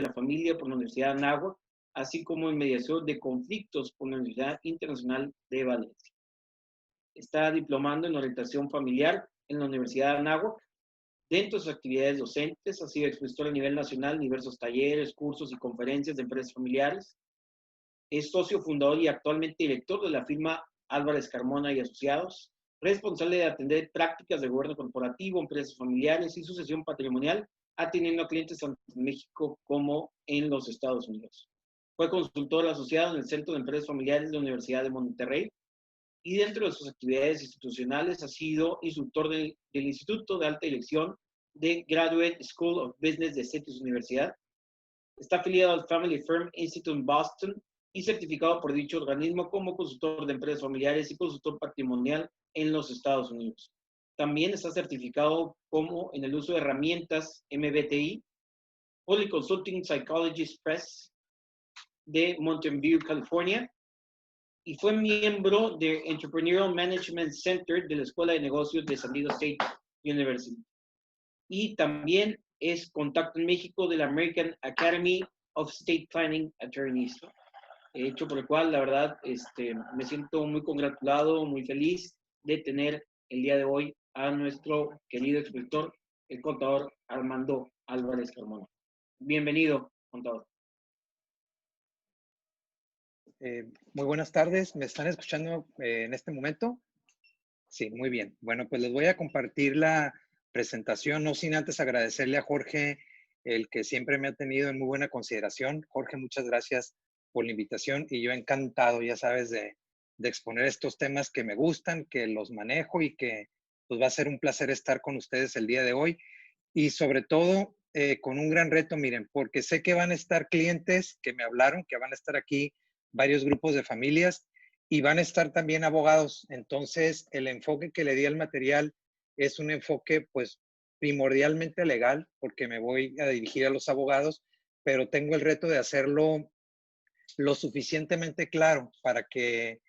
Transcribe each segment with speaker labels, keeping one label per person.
Speaker 1: la Familia por la Universidad de Anáhuac, así como en mediación de conflictos por la Universidad Internacional de Valencia. Está diplomando en orientación familiar en la Universidad de Anáhuac. Dentro de sus actividades docentes, ha sido expositor a nivel nacional en diversos talleres, cursos y conferencias de empresas familiares. Es socio fundador y actualmente director de la firma Álvarez Carmona y Asociados, responsable de atender prácticas de gobierno corporativo, empresas familiares y sucesión patrimonial, atendiendo a clientes tanto en México como en los Estados Unidos. Fue consultor asociado en el Centro de Empresas Familiares de la Universidad de Monterrey y dentro de sus actividades institucionales ha sido instructor del Instituto de Alta Dirección de Graduate School of Business de CETIS Universidad. Está afiliado al Family Firm Institute en Boston y certificado por dicho organismo como consultor de empresas familiares y consultor patrimonial en los Estados Unidos. También está certificado como en el uso de herramientas MBTI, Poly Consulting Psychologist Press de Mountain View, California, y fue miembro de Entrepreneurial Management Center de la Escuela de Negocios de San Diego State University. Y también es contacto en México de la American Academy of State Planning Attorneys, hecho por el cual, la verdad, me siento muy congratulado, muy feliz de tener el día de hoy a nuestro querido expositor, el contador Armando Álvarez Carmona. Bienvenido, contador.
Speaker 2: Muy buenas tardes, ¿me están escuchando en este momento? Sí, muy bien. Bueno, pues les voy a compartir la presentación, no sin antes agradecerle a Jorge, el que siempre me ha tenido en muy buena consideración. Jorge, muchas gracias por la invitación y yo encantado, ya sabes, de exponer estos temas que me gustan, que los manejo y que pues va a ser un placer estar con ustedes el día de hoy y sobre todo con un gran reto, miren, porque sé que van a estar clientes que me hablaron, que van a estar aquí varios grupos de familias y van a estar también abogados. Entonces, el enfoque que le di al material es un enfoque, pues, primordialmente legal, porque me voy a dirigir a los abogados, pero tengo el reto de hacerlo lo suficientemente claro para que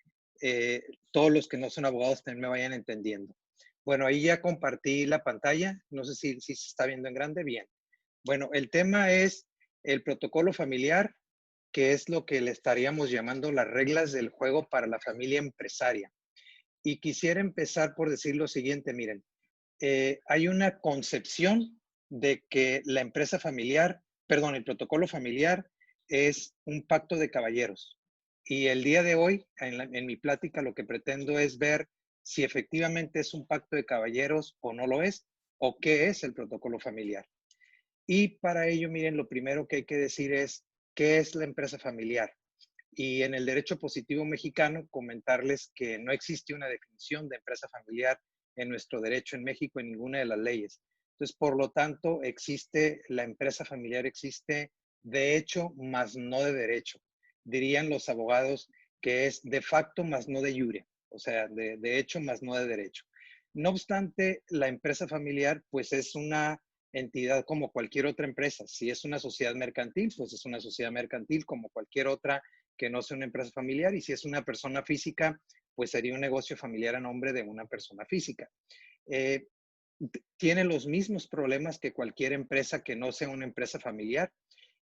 Speaker 2: todos los que no son abogados también me vayan entendiendo. Bueno, ahí ya compartí la pantalla. No sé si se está viendo en grande. Bien. Bueno, el tema es el protocolo familiar, que es lo que le estaríamos llamando las reglas del juego para la familia empresaria. Y quisiera empezar por decir lo siguiente, miren, hay una concepción de que la empresa familiar, perdón, el protocolo familiar es un pacto de caballeros. Y el día de hoy, en mi plática, lo que pretendo es ver si efectivamente es un pacto de caballeros o no lo es, o qué es el protocolo familiar. Y para ello, miren, lo primero que hay que decir es, ¿qué es la empresa familiar? Y en el derecho positivo mexicano, comentarles que no existe una definición de empresa familiar en nuestro derecho en México, en ninguna de las leyes. Entonces, por lo tanto, la empresa familiar existe de hecho, más no de derecho. Dirían los abogados que es de facto, más no de jure. O sea, de hecho, más no de derecho. No obstante, la empresa familiar, pues es una entidad como cualquier otra empresa. Si es una sociedad mercantil, pues es una sociedad mercantil como cualquier otra que no sea una empresa familiar, y si es una persona física, pues sería un negocio familiar a nombre de una persona física. Eh, Tiene los mismos problemas que cualquier empresa que no sea una empresa familiar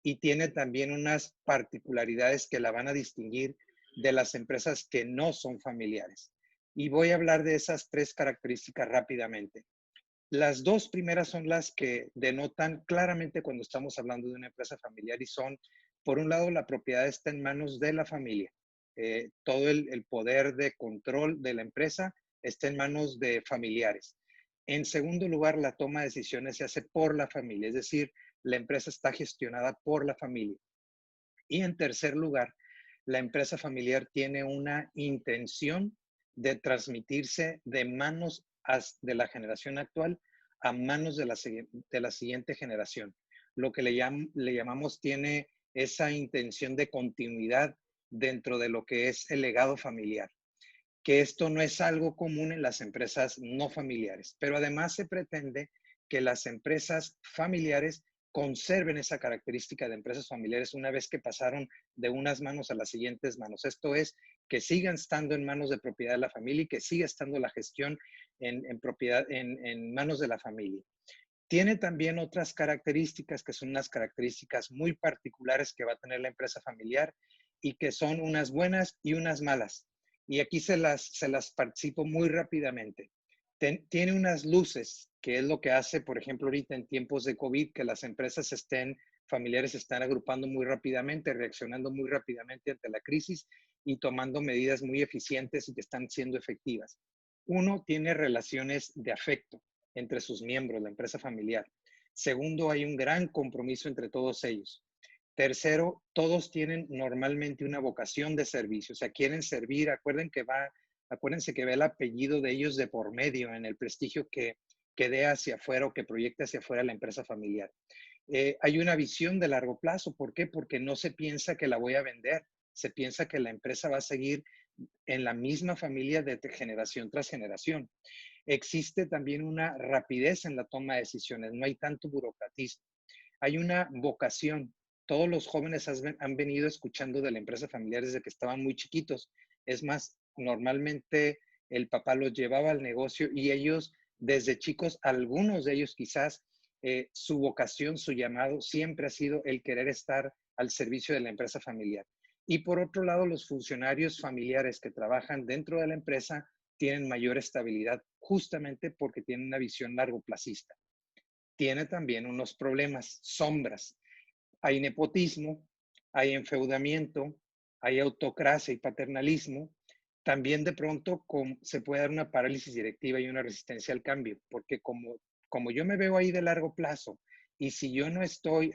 Speaker 2: y tiene también unas particularidades que la van a distinguir de las empresas que no son familiares. Y voy a hablar de esas tres características rápidamente. Las dos primeras son las que denotan claramente cuando estamos hablando de una empresa familiar y son, por un lado, la propiedad está en manos de la familia. Todo el poder de control de la empresa está en manos de familiares. En segundo lugar, la toma de decisiones se hace por la familia, es decir, la empresa está gestionada por la familia. Y en tercer lugar, la empresa familiar tiene una intención de transmitirse de manos de la generación actual a manos de la siguiente generación. Lo que le llamamos tiene esa intención de continuidad dentro de lo que es el legado familiar, que esto no es algo común en las empresas no familiares, pero además se pretende que las empresas familiares conserven esa característica de empresas familiares una vez que pasaron de unas manos a las siguientes manos. Esto es, que sigan estando en manos de propiedad de la familia y que siga estando la gestión en manos de la familia. Tiene también otras características que son unas características muy particulares que va a tener la empresa familiar y que son unas buenas y unas malas. Y aquí se las participo muy rápidamente. Tiene unas luces, que es lo que hace, por ejemplo, ahorita en tiempos de COVID, que las empresas familiares se están agrupando muy rápidamente, reaccionando muy rápidamente ante la crisis y tomando medidas muy eficientes y que están siendo efectivas. Uno, tiene relaciones de afecto entre sus miembros, la empresa familiar. Segundo, hay un gran compromiso entre todos ellos. Tercero, todos tienen normalmente una vocación de servicio, o sea, quieren servir. Acuérdense que va el apellido de ellos de por medio en el prestigio que dé hacia afuera o que proyecte hacia afuera la empresa familiar. Hay una visión de largo plazo. ¿Por qué? Porque no se piensa que la voy a vender, se piensa que la empresa va a seguir en la misma familia de generación tras generación. Existe también una rapidez en la toma de decisiones, no hay tanto burocratismo. Hay una vocación. Todos los jóvenes han venido escuchando de la empresa familiar desde que estaban muy chiquitos. Es más, normalmente el papá los llevaba al negocio y ellos, desde chicos, algunos de ellos quizás, su vocación, su llamado siempre ha sido el querer estar al servicio de la empresa familiar. Y por otro lado, los funcionarios familiares que trabajan dentro de la empresa tienen mayor estabilidad justamente porque tienen una visión largoplacista. Tiene también unos problemas, sombras. Hay nepotismo, hay enfeudamiento, hay autocracia y paternalismo. También de pronto se puede dar una parálisis directiva y una resistencia al cambio, porque como yo me veo ahí de largo plazo y si yo no estoy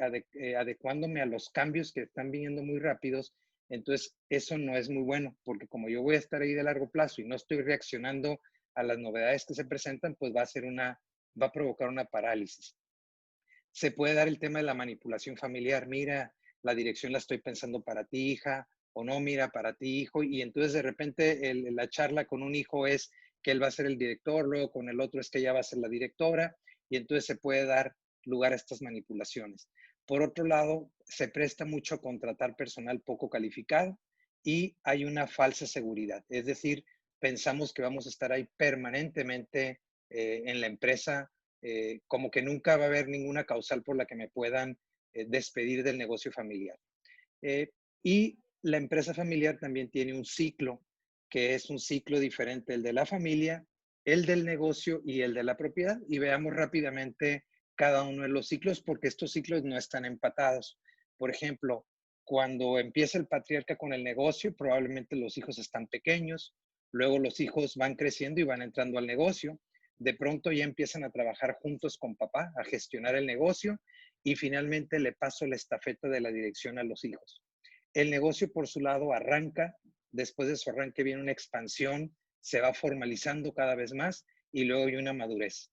Speaker 2: adecuándome a los cambios que están viniendo muy rápidos, entonces eso no es muy bueno, porque como yo voy a estar ahí de largo plazo y no estoy reaccionando a las novedades que se presentan, pues va a provocar una parálisis. Se puede dar el tema de la manipulación familiar. Mira, la dirección la estoy pensando para ti, hija, o no, mira, para ti, hijo. Y entonces de repente la charla con un hijo es que él va a ser el director, luego con el otro es que ella va a ser la directora, y entonces se puede dar lugar a estas manipulaciones. Por otro lado, se presta mucho a contratar personal poco calificado y hay una falsa seguridad. Es decir, pensamos que vamos a estar ahí permanentemente en la empresa, como que nunca va a haber ninguna causal por la que me puedan despedir del negocio familiar. Y la empresa familiar también tiene un ciclo, que es un ciclo diferente, el de la familia, el del negocio y el de la propiedad. Y veamos rápidamente cada uno de los ciclos, porque estos ciclos no están empatados. Por ejemplo, cuando empieza el patriarca con el negocio, probablemente los hijos están pequeños, luego los hijos van creciendo y van entrando al negocio, de pronto ya empiezan a trabajar juntos con papá, a gestionar el negocio y finalmente le paso la estafeta de la dirección a los hijos. El negocio por su lado arranca, después de su arranque viene una expansión, se va formalizando cada vez más y luego hay una madurez.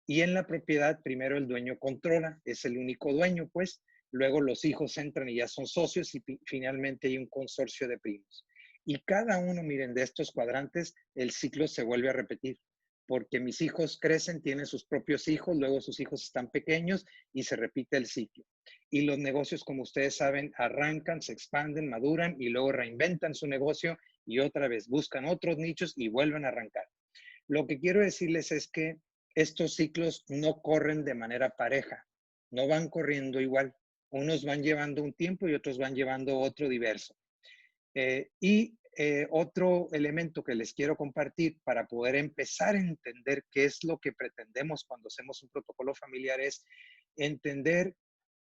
Speaker 2: Y en la propiedad, primero el dueño controla, es el único dueño, pues, luego los hijos entran y ya son socios y finalmente hay un consorcio de primos. Y cada uno, miren, de estos cuadrantes, el ciclo se vuelve a repetir porque mis hijos crecen, tienen sus propios hijos, luego sus hijos están pequeños y se repite el ciclo. Y los negocios, como ustedes saben, arrancan, se expanden, maduran y luego reinventan su negocio y otra vez buscan otros nichos y vuelven a arrancar. Lo que quiero decirles es que estos ciclos no corren de manera pareja, no van corriendo igual. Unos van llevando un tiempo y otros van llevando otro diverso. Otro elemento que les quiero compartir para poder empezar a entender qué es lo que pretendemos cuando hacemos un protocolo familiar es entender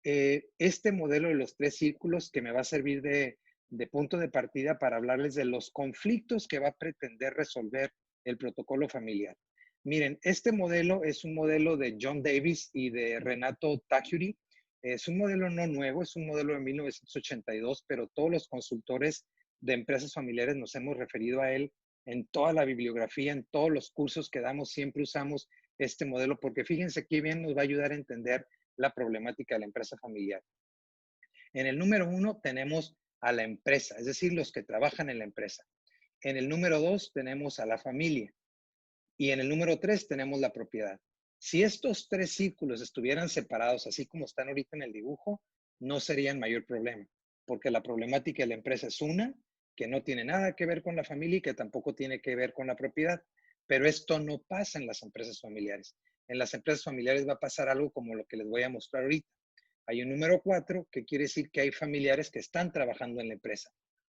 Speaker 2: este modelo de los 3 círculos que me va a servir de punto de partida para hablarles de los conflictos que va a pretender resolver el protocolo familiar. Miren, este modelo es un modelo de John Davis y de Renato Tajuri. Es un modelo no nuevo, es un modelo de 1982, pero todos los consultores de empresas familiares nos hemos referido a él en toda la bibliografía, en todos los cursos que damos, siempre usamos este modelo porque fíjense qué bien nos va a ayudar a entender la problemática de la empresa familiar. En el número 1 tenemos a la empresa, es decir, los que trabajan en la empresa. En el número 2 tenemos a la familia y en el número 3 tenemos la propiedad. Si estos 3 círculos estuvieran separados, así como están ahorita en el dibujo, no serían mayor problema, porque la problemática de la empresa es una que no tiene nada que ver con la familia y que tampoco tiene que ver con la propiedad. Pero esto no pasa en las empresas familiares. En las empresas familiares va a pasar algo como lo que les voy a mostrar ahorita. Hay un número 4 que quiere decir que hay familiares que están trabajando en la empresa.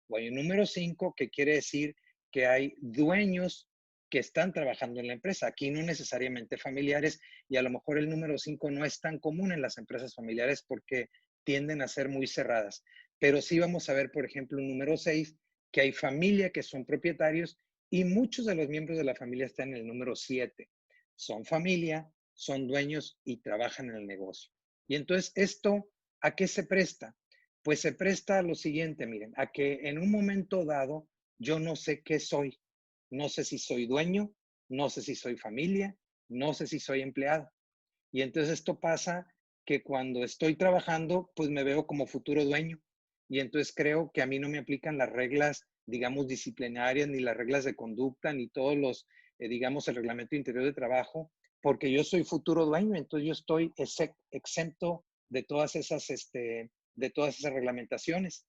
Speaker 2: O hay un número 5 que quiere decir que hay dueños que están trabajando en la empresa. Aquí no necesariamente familiares, y a lo mejor el número 5 no es tan común en las empresas familiares porque tienden a ser muy cerradas. Pero sí vamos a ver, por ejemplo, un número 6, que hay familia que son propietarios y muchos de los miembros de la familia están en el número 7. Son familia, son dueños y trabajan en el negocio. Y entonces, ¿esto a qué se presta? Pues se presta a lo siguiente, miren, a que en un momento dado yo no sé qué soy. No sé si soy dueño, no sé si soy familia, no sé si soy empleado. Y entonces esto pasa que cuando estoy trabajando, pues me veo como futuro dueño. Y entonces creo que a mí no me aplican las reglas, digamos, disciplinarias, ni las reglas de conducta, ni todos los, digamos, el reglamento interior de trabajo, porque yo soy futuro dueño, entonces yo estoy exento de todas esas reglamentaciones.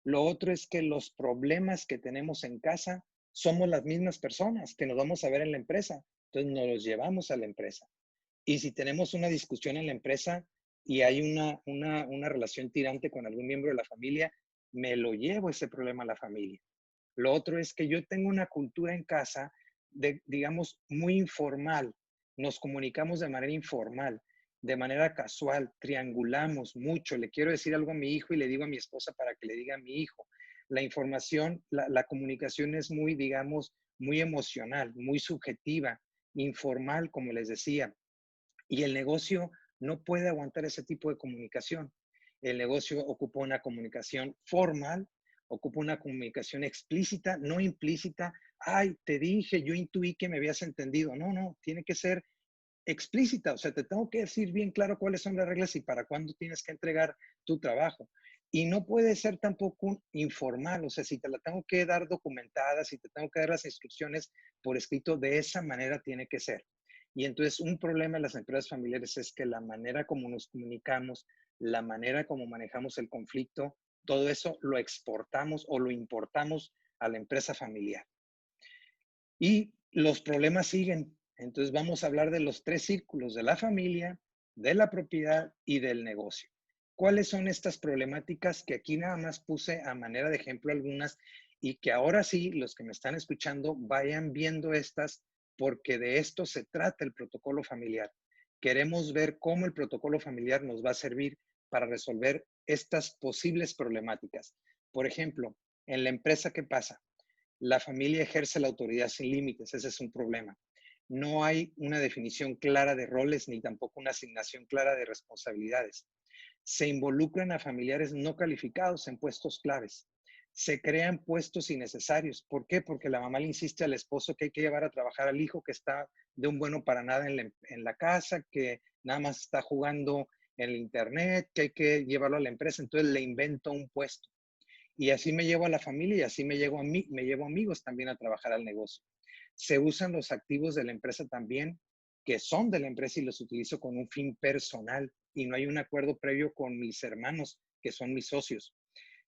Speaker 2: Lo otro es que los problemas que tenemos en casa somos las mismas personas que nos vamos a ver en la empresa. Entonces nos los llevamos a la empresa. Y si tenemos una discusión en la empresa y hay una relación tirante con algún miembro de la familia, me lo llevo ese problema a la familia. Lo otro es que yo tengo una cultura en casa, digamos, muy informal. Nos comunicamos de manera informal, de manera casual, triangulamos mucho. Le quiero decir algo a mi hijo y le digo a mi esposa para que le diga a mi hijo. La información, la comunicación es muy, digamos, muy emocional, muy subjetiva, informal, como les decía. Y el negocio no puede aguantar ese tipo de comunicación. El negocio ocupa una comunicación formal, ocupa una comunicación explícita, no implícita. Ay, te dije, yo intuí que me habías entendido. No, no, tiene que ser explícita. O sea, te tengo que decir bien claro cuáles son las reglas y para cuándo tienes que entregar tu trabajo. Y no puede ser tampoco informal. O sea, si te la tengo que dar documentada, si te tengo que dar las instrucciones por escrito, de esa manera tiene que ser. Y entonces un problema en las empresas familiares es que la manera como nos comunicamos, la manera como manejamos el conflicto, todo eso lo exportamos o lo importamos a la empresa familiar. Y los problemas siguen. Entonces vamos a hablar de los 3 círculos, de la familia, de la propiedad y del negocio. ¿Cuáles son estas problemáticas que aquí nada más puse a manera de ejemplo algunas y que ahora sí los que me están escuchando vayan viendo estas porque de esto se trata el protocolo familiar? Queremos ver cómo el protocolo familiar nos va a servir para resolver estas posibles problemáticas. Por ejemplo, en la empresa, ¿qué pasa? La familia ejerce la autoridad sin límites, ese es un problema. No hay una definición clara de roles ni tampoco una asignación clara de responsabilidades. Se involucran a familiares no calificados en puestos claves. Se crean puestos innecesarios. ¿Por qué? Porque la mamá le insiste al esposo que hay que llevar a trabajar al hijo que está de un bueno para nada en la casa, que nada más está jugando en el internet, que hay que llevarlo a la empresa. Entonces le invento un puesto. Y así me llevo a la familia y así me llevo amigos también a trabajar al negocio. Se usan los activos de la empresa también, que son de la empresa y los utilizo con un fin personal y no hay un acuerdo previo con mis hermanos, que son mis socios.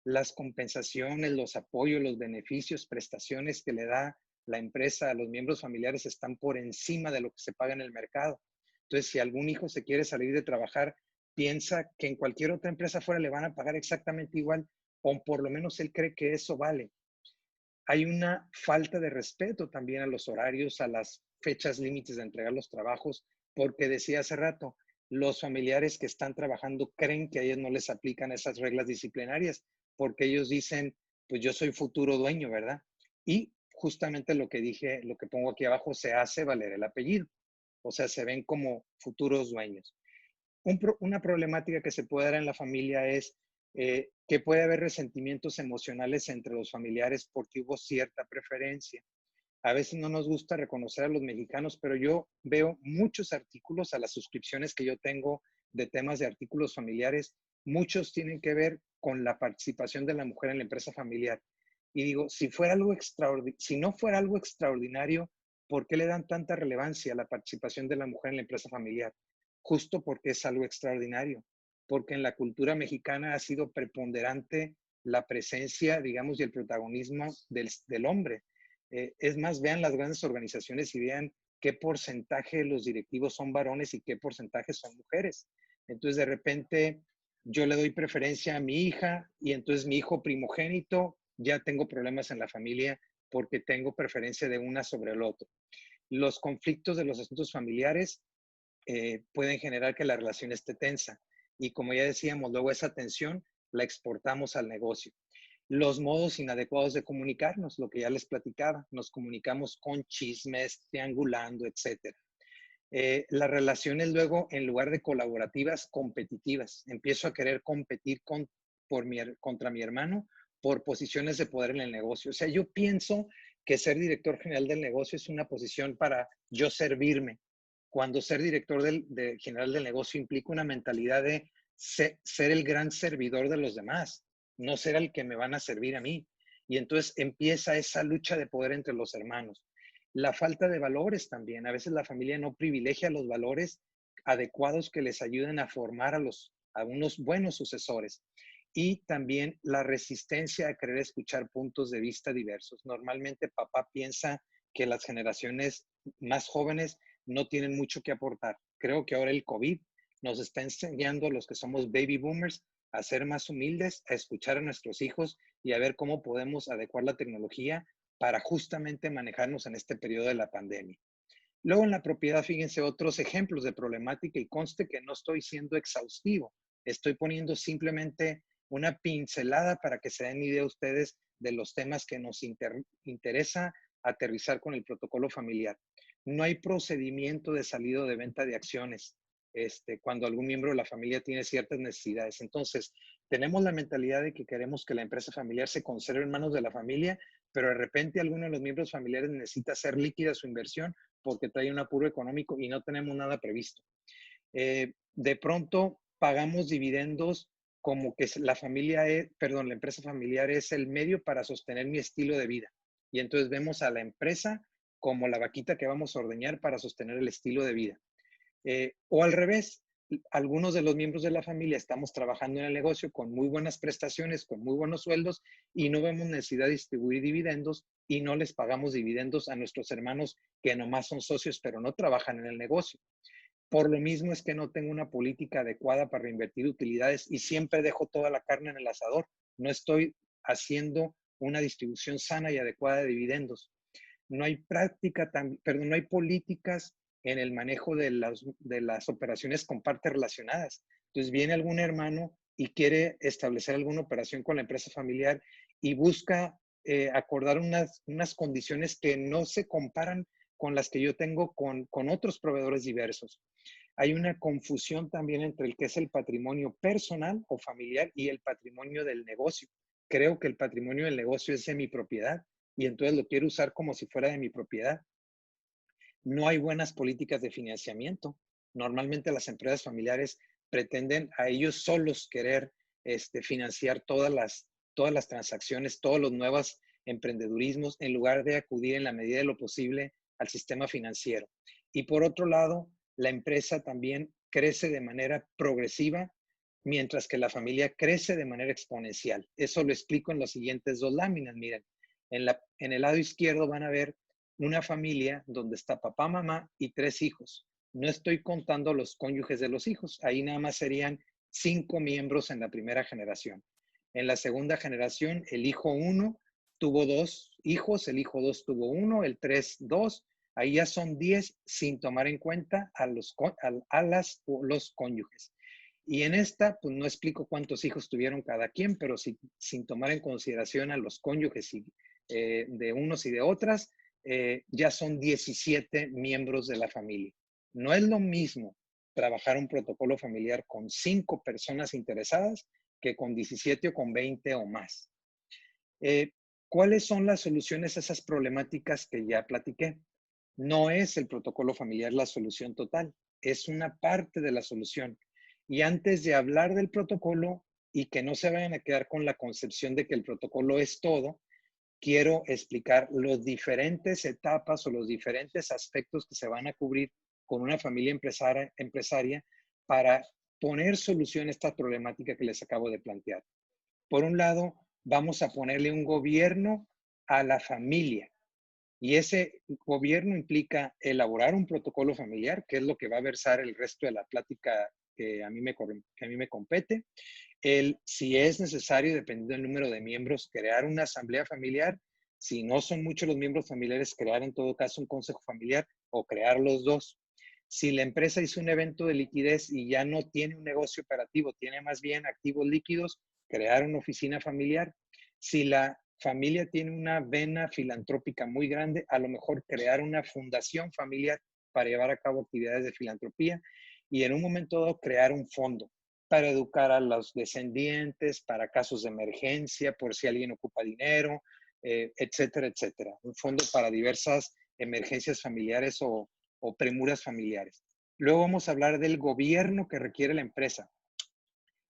Speaker 2: Las compensaciones, los apoyos, los beneficios, prestaciones que le da la empresa a los miembros familiares están por encima de lo que se paga en el mercado. Entonces, si algún hijo se quiere salir de trabajar, piensa que en cualquier otra empresa fuera le van a pagar exactamente igual, o por lo menos él cree que eso vale. Hay una falta de respeto también a los horarios, a las fechas límites de entregar los trabajos, porque decía hace rato, los familiares que están trabajando creen que a ellos no les aplican esas reglas disciplinarias, porque ellos dicen, pues yo soy futuro dueño, ¿verdad? Y justamente lo que dije, lo que pongo aquí abajo, se hace valer el apellido. O sea, se ven como futuros dueños. Una problemática que se puede dar en la familia es que puede haber resentimientos emocionales entre los familiares porque hubo cierta preferencia. A veces no nos gusta reconocer a los mexicanos, pero yo veo muchos artículos a las suscripciones que yo tengo de temas de artículos familiares. Muchos tienen que ver con la participación de la mujer en la empresa familiar. Y digo, si no fuera algo extraordinario, ¿por qué le dan tanta relevancia a la participación de la mujer en la empresa familiar? Justo porque es algo extraordinario, porque en la cultura mexicana ha sido preponderante la presencia, digamos, y el protagonismo del hombre. Es más, vean las grandes organizaciones y vean qué porcentaje de los directivos son varones y qué porcentaje son mujeres. Entonces, de repente, yo le doy preferencia a mi hija y entonces mi hijo primogénito, ya tengo problemas en la familia porque tengo preferencia de una sobre el otro. Los conflictos de los asuntos familiares pueden generar que la relación esté tensa. Y como ya decíamos, luego esa tensión la exportamos al negocio. Los modos inadecuados de comunicarnos, lo que ya les platicaba, nos comunicamos con chismes, triangulando, etcétera. Las relaciones luego, en lugar de colaborativas, competitivas. Empiezo a querer competir contra mi hermano por posiciones de poder en el negocio. O sea, yo pienso que ser director general del negocio es una posición para yo servirme, cuando ser director general del negocio implica una mentalidad de ser el gran servidor de los demás, no ser el que me van a servir a mí. Y entonces empieza esa lucha de poder entre los hermanos. La falta de valores también. A veces la familia no privilegia los valores adecuados que les ayuden a formar a unos buenos sucesores. Y también la resistencia a querer escuchar puntos de vista diversos. Normalmente papá piensa que las generaciones más jóvenes no tienen mucho que aportar. Creo que ahora el COVID nos está enseñando a los que somos baby boomers a ser más humildes, a escuchar a nuestros hijos y a ver cómo podemos adecuar la tecnología para justamente manejarnos en este periodo de la pandemia. Luego en la propiedad, fíjense otros ejemplos de problemática y conste que no estoy siendo exhaustivo. Estoy poniendo simplemente una pincelada para que se den idea ustedes de los temas que nos interesa aterrizar con el protocolo familiar. No hay procedimiento de salida o de venta de acciones cuando algún miembro de la familia tiene ciertas necesidades. Entonces, tenemos la mentalidad de que queremos que la empresa familiar se conserve en manos de la familia, pero de repente alguno de los miembros familiares necesita hacer líquida su inversión porque trae un apuro económico y no tenemos nada previsto. De pronto pagamos dividendos como que la la empresa familiar es el medio para sostener mi estilo de vida. Y entonces vemos a la empresa como la vaquita que vamos a ordeñar para sostener el estilo de vida. O al revés, algunos de los miembros de la familia estamos trabajando en el negocio con muy buenas prestaciones, con muy buenos sueldos y no vemos necesidad de distribuir dividendos y no les pagamos dividendos a nuestros hermanos que nomás son socios pero no trabajan en el negocio. Por lo mismo es que no tengo una política adecuada para reinvertir utilidades y siempre dejo toda la carne en el asador. No estoy haciendo una distribución sana y adecuada de dividendos. No hay no hay políticas en el manejo de las operaciones con partes relacionadas. Entonces viene algún hermano y quiere establecer alguna operación con la empresa familiar y busca acordar unas condiciones que no se comparan con las que yo tengo con otros proveedores diversos. Hay una confusión también entre el que es el patrimonio personal o familiar y el patrimonio del negocio. Creo que el patrimonio del negocio es de mi propiedad y entonces lo quiero usar como si fuera de mi propiedad. No hay buenas políticas de financiamiento. Normalmente las empresas familiares pretenden a ellos solos querer financiar todas las transacciones, todos los nuevos emprendedurismos, en lugar de acudir en la medida de lo posible al sistema financiero. Y por otro lado, la empresa también crece de manera progresiva, mientras que la familia crece de manera exponencial. Eso lo explico en las siguientes dos láminas. Miren, en el lado izquierdo van a ver una familia donde está papá, mamá y 3 hijos. No estoy contando los cónyuges de los hijos. Ahí nada más serían 5 miembros en la primera generación. En la segunda generación, el hijo 1 tuvo 2 hijos, el hijo 2 tuvo 1, el 3, 2. Ahí ya son 10 sin tomar en cuenta los cónyuges. Y en esta, pues no explico cuántos hijos tuvieron cada quien, pero sin tomar en consideración a los cónyuges de unos y de otras, ya son 17 miembros de la familia. No es lo mismo trabajar un protocolo familiar con 5 personas interesadas que con 17 o con 20 o más. ¿Cuáles son las soluciones a esas problemáticas que ya platiqué? No es el protocolo familiar la solución total, es una parte de la solución. Y antes de hablar del protocolo y que no se vayan a quedar con la concepción de que el protocolo es todo, quiero explicar las diferentes etapas o los diferentes aspectos que se van a cubrir con una familia empresaria para poner solución a esta problemática que les acabo de plantear. Por un lado, vamos a ponerle un gobierno a la familia. Y ese gobierno implica elaborar un protocolo familiar, que es lo que va a versar el resto de la plática que a mí me compete. Si es necesario, dependiendo del número de miembros, crear una asamblea familiar. Si no son muchos los miembros familiares, crear en todo caso un consejo familiar o crear los dos. Si la empresa hizo un evento de liquidez y ya no tiene un negocio operativo, tiene más bien activos líquidos, crear una oficina familiar. Si la familia tiene una vena filantrópica muy grande, a lo mejor crear una fundación familiar para llevar a cabo actividades de filantropía y en un momento dado crear un fondo para educar a los descendientes, para casos de emergencia, por si alguien ocupa dinero, etcétera, etcétera. Un fondo para diversas emergencias familiares o premuras familiares. Luego vamos a hablar del gobierno que requiere la empresa.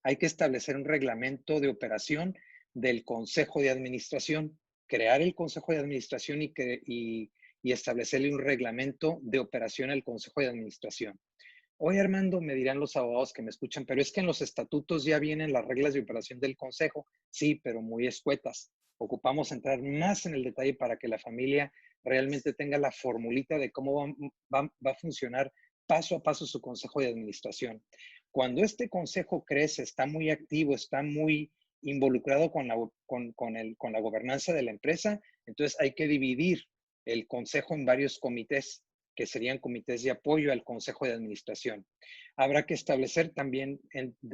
Speaker 2: Hay que establecer un reglamento de operación del Consejo de Administración, crear el Consejo de Administración y establecerle un reglamento de operación al Consejo de Administración. Oye, Armando, me dirán los abogados que me escuchan, pero es que en los estatutos ya vienen las reglas de operación del Consejo. Sí, pero muy escuetas. Ocupamos entrar más en el detalle para que la familia realmente tenga la formulita de cómo va a funcionar paso a paso su Consejo de Administración. Cuando este consejo crece, está muy activo, está muy involucrado con la gobernanza de la empresa, entonces hay que dividir el consejo en varios comités, que serían comités de apoyo al consejo de administración. Habrá que establecer también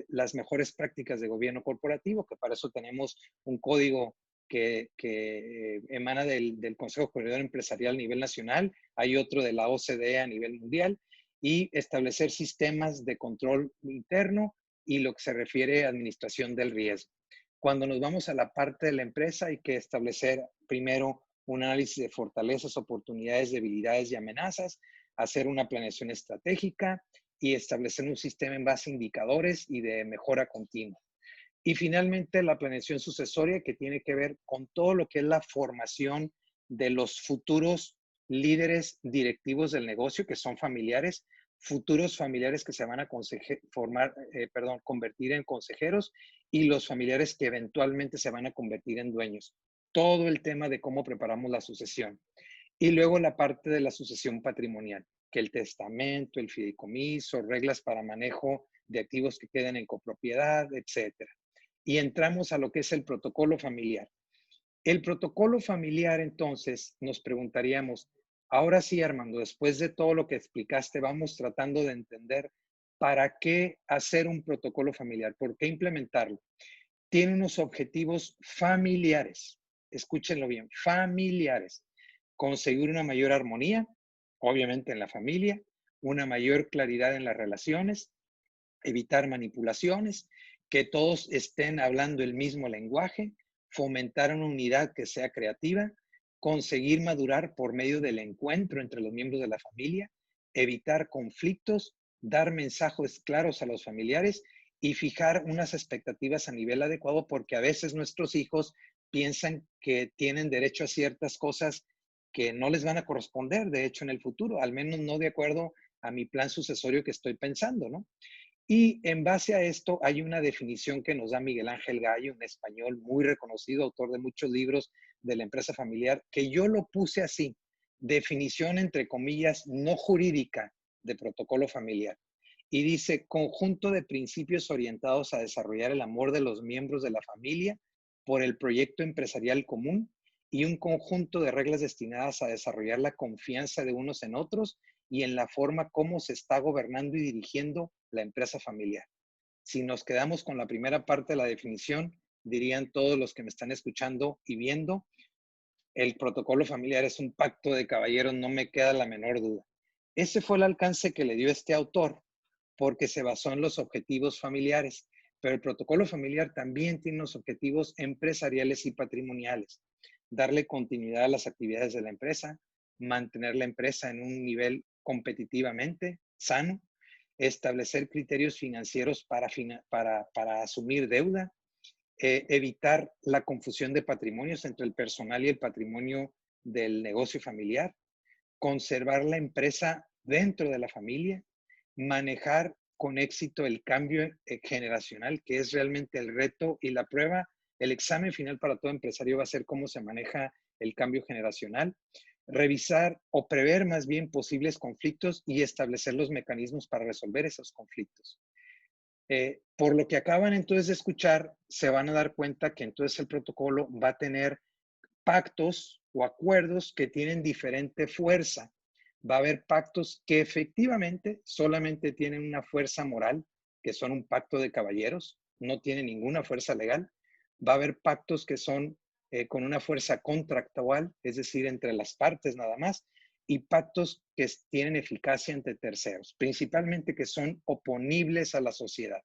Speaker 2: las mejores prácticas de gobierno corporativo, que para eso tenemos un código que emana del Consejo Coordinador Empresarial a nivel nacional, hay otro de la OCDE a nivel mundial, y establecer sistemas de control interno y lo que se refiere a administración del riesgo. Cuando nos vamos a la parte de la empresa, hay que establecer primero un análisis de fortalezas, oportunidades, debilidades y amenazas, hacer una planeación estratégica y establecer un sistema en base a indicadores y de mejora continua. Y finalmente, la planeación sucesoria, que tiene que ver con todo lo que es la formación de los futuros líderes directivos del negocio, que son familiares, futuros familiares que se van a convertir en consejeros y los familiares que eventualmente se van a convertir en dueños. Todo el tema de cómo preparamos la sucesión. Y luego la parte de la sucesión patrimonial, que el testamento, el fideicomiso, reglas para manejo de activos que queden en copropiedad, etcétera. Y entramos a lo que es el protocolo familiar. El protocolo familiar, entonces, nos preguntaríamos, ahora sí, Armando, después de todo lo que explicaste, vamos tratando de entender para qué hacer un protocolo familiar, por qué implementarlo. Tiene unos objetivos familiares, escúchenlo bien, familiares. Conseguir una mayor armonía, obviamente en la familia, una mayor claridad en las relaciones, evitar manipulaciones, que todos estén hablando el mismo lenguaje, fomentar una unidad que sea creativa, conseguir madurar por medio del encuentro entre los miembros de la familia, evitar conflictos, dar mensajes claros a los familiares y fijar unas expectativas a nivel adecuado, porque a veces nuestros hijos piensan que tienen derecho a ciertas cosas que no les van a corresponder, de hecho, en el futuro, al menos no de acuerdo a mi plan sucesorio que estoy pensando, ¿no? Y en base a esto hay una definición que nos da Miguel Ángel Gallo, un español muy reconocido, autor de muchos libros de la empresa familiar, que yo lo puse así, definición entre comillas no jurídica de protocolo familiar. Y dice, conjunto de principios orientados a desarrollar el amor de los miembros de la familia por el proyecto empresarial común y un conjunto de reglas destinadas a desarrollar la confianza de unos en otros y en la forma como se está gobernando y dirigiendo la empresa familiar. Si nos quedamos con la primera parte de la definición, dirían todos los que me están escuchando y viendo, el protocolo familiar es un pacto de caballeros, no me queda la menor duda. Ese fue el alcance que le dio este autor porque se basó en los objetivos familiares, pero el protocolo familiar también tiene unos objetivos empresariales y patrimoniales. Darle continuidad a las actividades de la empresa, mantener la empresa en un nivel competitivamente sano, establecer criterios financieros para asumir deuda, evitar la confusión de patrimonios entre el personal y el patrimonio del negocio familiar, conservar la empresa dentro de la familia, manejar con éxito el cambio generacional, que es realmente el reto y la prueba. El examen final para todo empresario va a ser cómo se maneja el cambio generacional, revisar o prever más bien posibles conflictos y establecer los mecanismos para resolver esos conflictos. Por lo que acaban entonces de escuchar, se van a dar cuenta que entonces el protocolo va a tener pactos o acuerdos que tienen diferente fuerza. Va a haber pactos que efectivamente solamente tienen una fuerza moral, que son un pacto de caballeros, no tienen ninguna fuerza legal. Va a haber pactos que son con una fuerza contractual, es decir, entre las partes nada más, y pactos que tienen eficacia entre terceros, principalmente que son oponibles a la sociedad.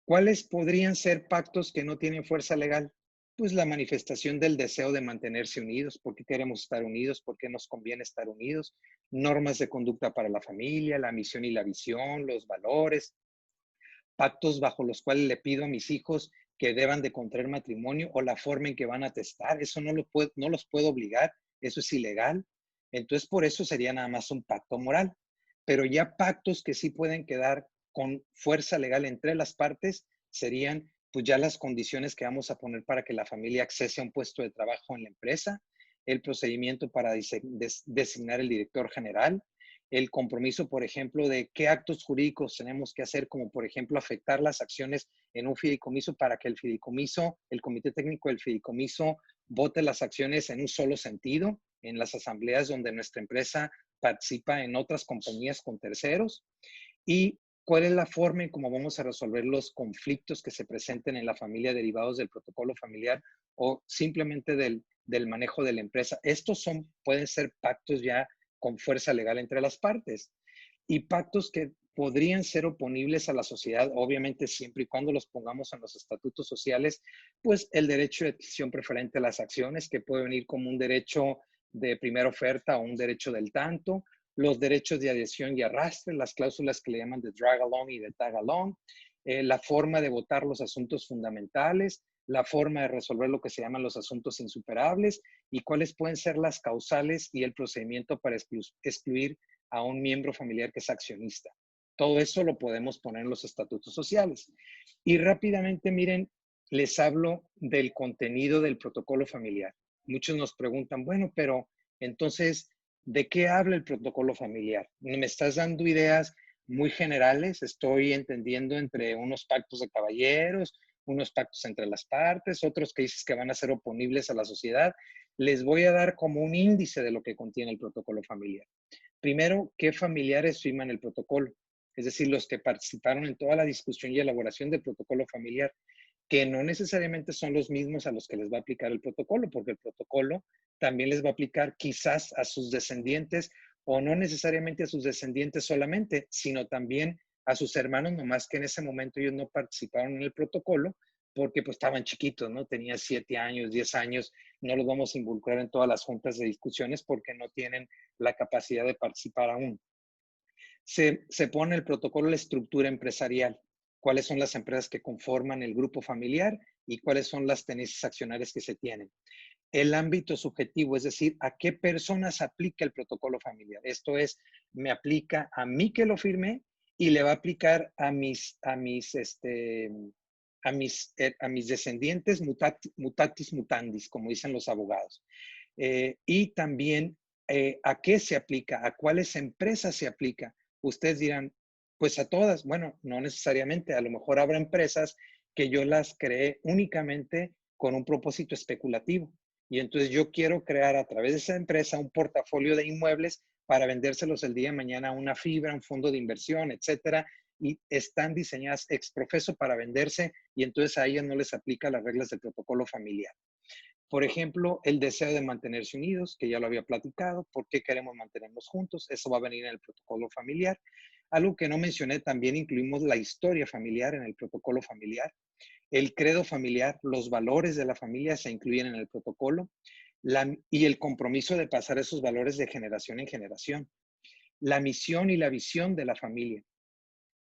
Speaker 2: ¿Cuáles podrían ser pactos que no tienen fuerza legal? Pues la manifestación del deseo de mantenerse unidos, por qué queremos estar unidos, por qué nos conviene estar unidos, normas de conducta para la familia, la misión y la visión, los valores, pactos bajo los cuales le pido a mis hijos que deban de contraer matrimonio o la forma en que van a testar, eso no los puedo obligar, eso es ilegal. Entonces, por eso sería nada más un pacto moral. Pero ya pactos que sí pueden quedar con fuerza legal entre las partes serían pues ya las condiciones que vamos a poner para que la familia accese a un puesto de trabajo en la empresa, el procedimiento para designar el director general, el compromiso, por ejemplo, de qué actos jurídicos tenemos que hacer, como por ejemplo afectar las acciones en un fideicomiso para que el fideicomiso, el comité técnico del fideicomiso, vote las acciones en un solo sentido, en las asambleas donde nuestra empresa participa en otras compañías con terceros, y cuál es la forma en cómo vamos a resolver los conflictos que se presenten en la familia derivados del protocolo familiar o simplemente del manejo de la empresa. Estos pueden ser pactos ya con fuerza legal entre las partes y pactos que podrían ser oponibles a la sociedad, obviamente siempre y cuando los pongamos en los estatutos sociales, pues el derecho de adquisición preferente a las acciones, que puede venir como un derecho de primera oferta o un derecho del tanto, los derechos de adhesión y arrastre, las cláusulas que le llaman de drag along y de tag along, la forma de votar los asuntos fundamentales, la forma de resolver lo que se llaman los asuntos insuperables y cuáles pueden ser las causales y el procedimiento para excluir a un miembro familiar que es accionista. Todo eso lo podemos poner en los estatutos sociales. Y rápidamente, miren, les hablo del contenido del protocolo familiar. Muchos nos preguntan, bueno, pero entonces, ¿de qué habla el protocolo familiar? Me estás dando ideas muy generales, estoy entendiendo entre unos pactos de caballeros, unos pactos entre las partes, otros que dices que van a ser oponibles a la sociedad. Les voy a dar como un índice de lo que contiene el protocolo familiar. Primero, ¿qué familiares firman el protocolo? Es decir, los que participaron en toda la discusión y elaboración del protocolo familiar, que no necesariamente son los mismos a los que les va a aplicar el protocolo, porque el protocolo también les va a aplicar quizás a sus descendientes o no necesariamente a sus descendientes solamente, sino también a sus hermanos, nomás que en ese momento ellos no participaron en el protocolo porque pues estaban chiquitos, ¿no? Tenían 7 años, 10 años, no los vamos a involucrar en todas las juntas de discusiones porque no tienen la capacidad de participar aún. Se pone el protocolo de la estructura empresarial, cuáles son las empresas que conforman el grupo familiar y cuáles son las tenencias accionarias que se tienen. El ámbito subjetivo, es decir, a qué personas aplica el protocolo familiar. Esto es, me aplica a mí que lo firmé y le va a aplicar a mis descendientes mutatis mutandis, como dicen los abogados. Y también a qué se aplica, a cuáles empresas se aplica. Ustedes dirán, pues a todas. Bueno, no necesariamente. A lo mejor habrá empresas que yo las creé únicamente con un propósito especulativo. Y entonces yo quiero crear a través de esa empresa un portafolio de inmuebles para vendérselos el día de mañana a una fibra, un fondo de inversión, etcétera. Y están diseñadas ex profeso para venderse y entonces a ellas no les aplica las reglas del protocolo familiar. Por ejemplo, el deseo de mantenerse unidos, que ya lo había platicado, ¿por qué queremos mantenernos juntos? Eso va a venir en el protocolo familiar. Algo que no mencioné, también incluimos la historia familiar en el protocolo familiar. El credo familiar, los valores de la familia se incluyen en el protocolo y el compromiso de pasar esos valores de generación en generación. La misión y la visión de la familia.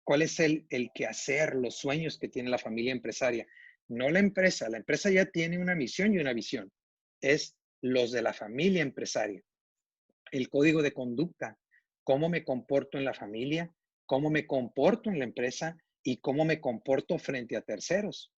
Speaker 2: ¿Cuál es el quehacer, los sueños que tiene la familia empresaria? No la empresa ya tiene una misión y una visión. Es los de la familia empresaria. El código de conducta, cómo me comporto en la familia, cómo me comporto en la empresa y cómo me comporto frente a terceros.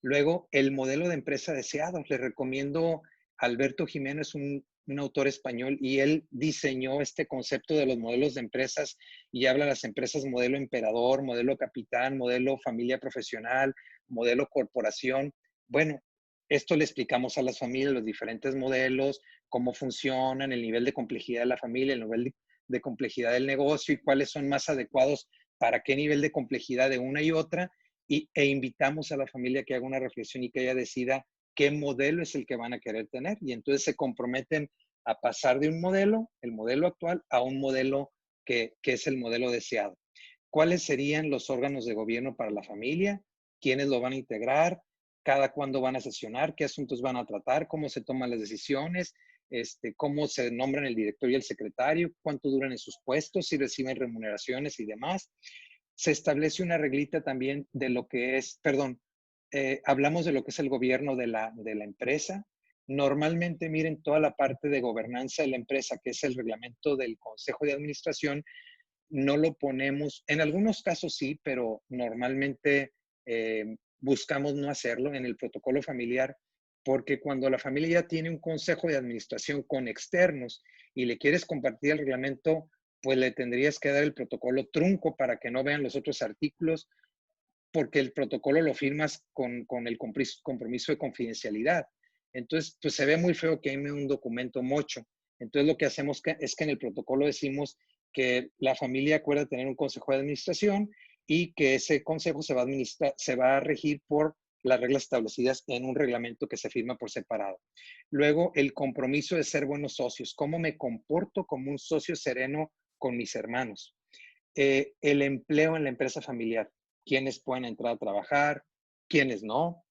Speaker 2: Luego, el modelo de empresa deseado. Les recomiendo a Alberto Jiménez, un un autor español, y él diseñó este concepto de los modelos de empresas y habla de las empresas modelo emperador, modelo capitán, modelo familia profesional, modelo corporación. Bueno, esto le explicamos a las familias los diferentes modelos, cómo funcionan, el nivel de complejidad de la familia, el nivel de complejidad del negocio y cuáles son más adecuados para qué nivel de complejidad de una y otra. E invitamos a la familia que haga una reflexión y que ella decida qué modelo es el que van a querer tener. Y entonces se comprometen a pasar de un modelo, el modelo actual, a un modelo que es el modelo deseado. ¿Cuáles serían los órganos de gobierno para la familia? ¿Quiénes lo van a integrar? ¿Cada cuándo van a sesionar? ¿Qué asuntos van a tratar? ¿Cómo se toman las decisiones? ¿Cómo se nombran el director y el secretario? ¿Cuánto duran en sus puestos? ¿Si reciben remuneraciones y demás? Se establece una reglita también de lo que es, perdón, hablamos de lo que es el gobierno de la empresa. Normalmente, miren, toda la parte de gobernanza de la empresa, que es el reglamento del Consejo de Administración, no lo ponemos, en algunos casos sí, pero normalmente buscamos no hacerlo en el protocolo familiar, porque cuando la familia ya tiene un consejo de administración con externos y le quieres compartir el reglamento, pues le tendrías que dar el protocolo trunco para que no vean los otros artículos, porque el protocolo lo firmas con el compromiso de confidencialidad. Entonces, pues se ve muy feo que hay un documento mocho. Entonces, lo que hacemos es que en el protocolo decimos que la familia acuerda tener un consejo de administración y que ese consejo se va a regir por las reglas establecidas en un reglamento que se firma por separado. Luego, el compromiso de ser buenos socios. ¿Cómo me comporto como un socio sereno con mis hermanos? El empleo en la empresa familiar. ¿Quiénes pueden entrar a trabajar? ¿Quiénes no?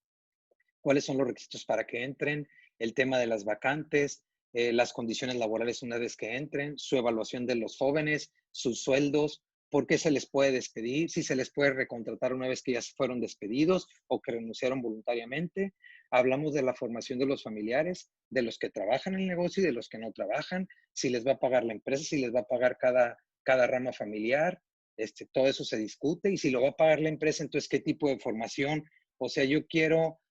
Speaker 2: ¿Cuáles son los requisitos para que entren? El tema de las vacantes, las condiciones laborales una vez que entren, su evaluación de los jóvenes, sus sueldos, por qué se les puede despedir, si se les puede recontratar una vez que ya fueron despedidos o que renunciaron voluntariamente. Hablamos de la formación de los familiares, de los que trabajan en el negocio y de los que no trabajan, si les va a pagar la empresa, si les va a pagar cada rama familiar, todo eso se discute, y si lo va a pagar la empresa, entonces qué tipo de formación. O sea,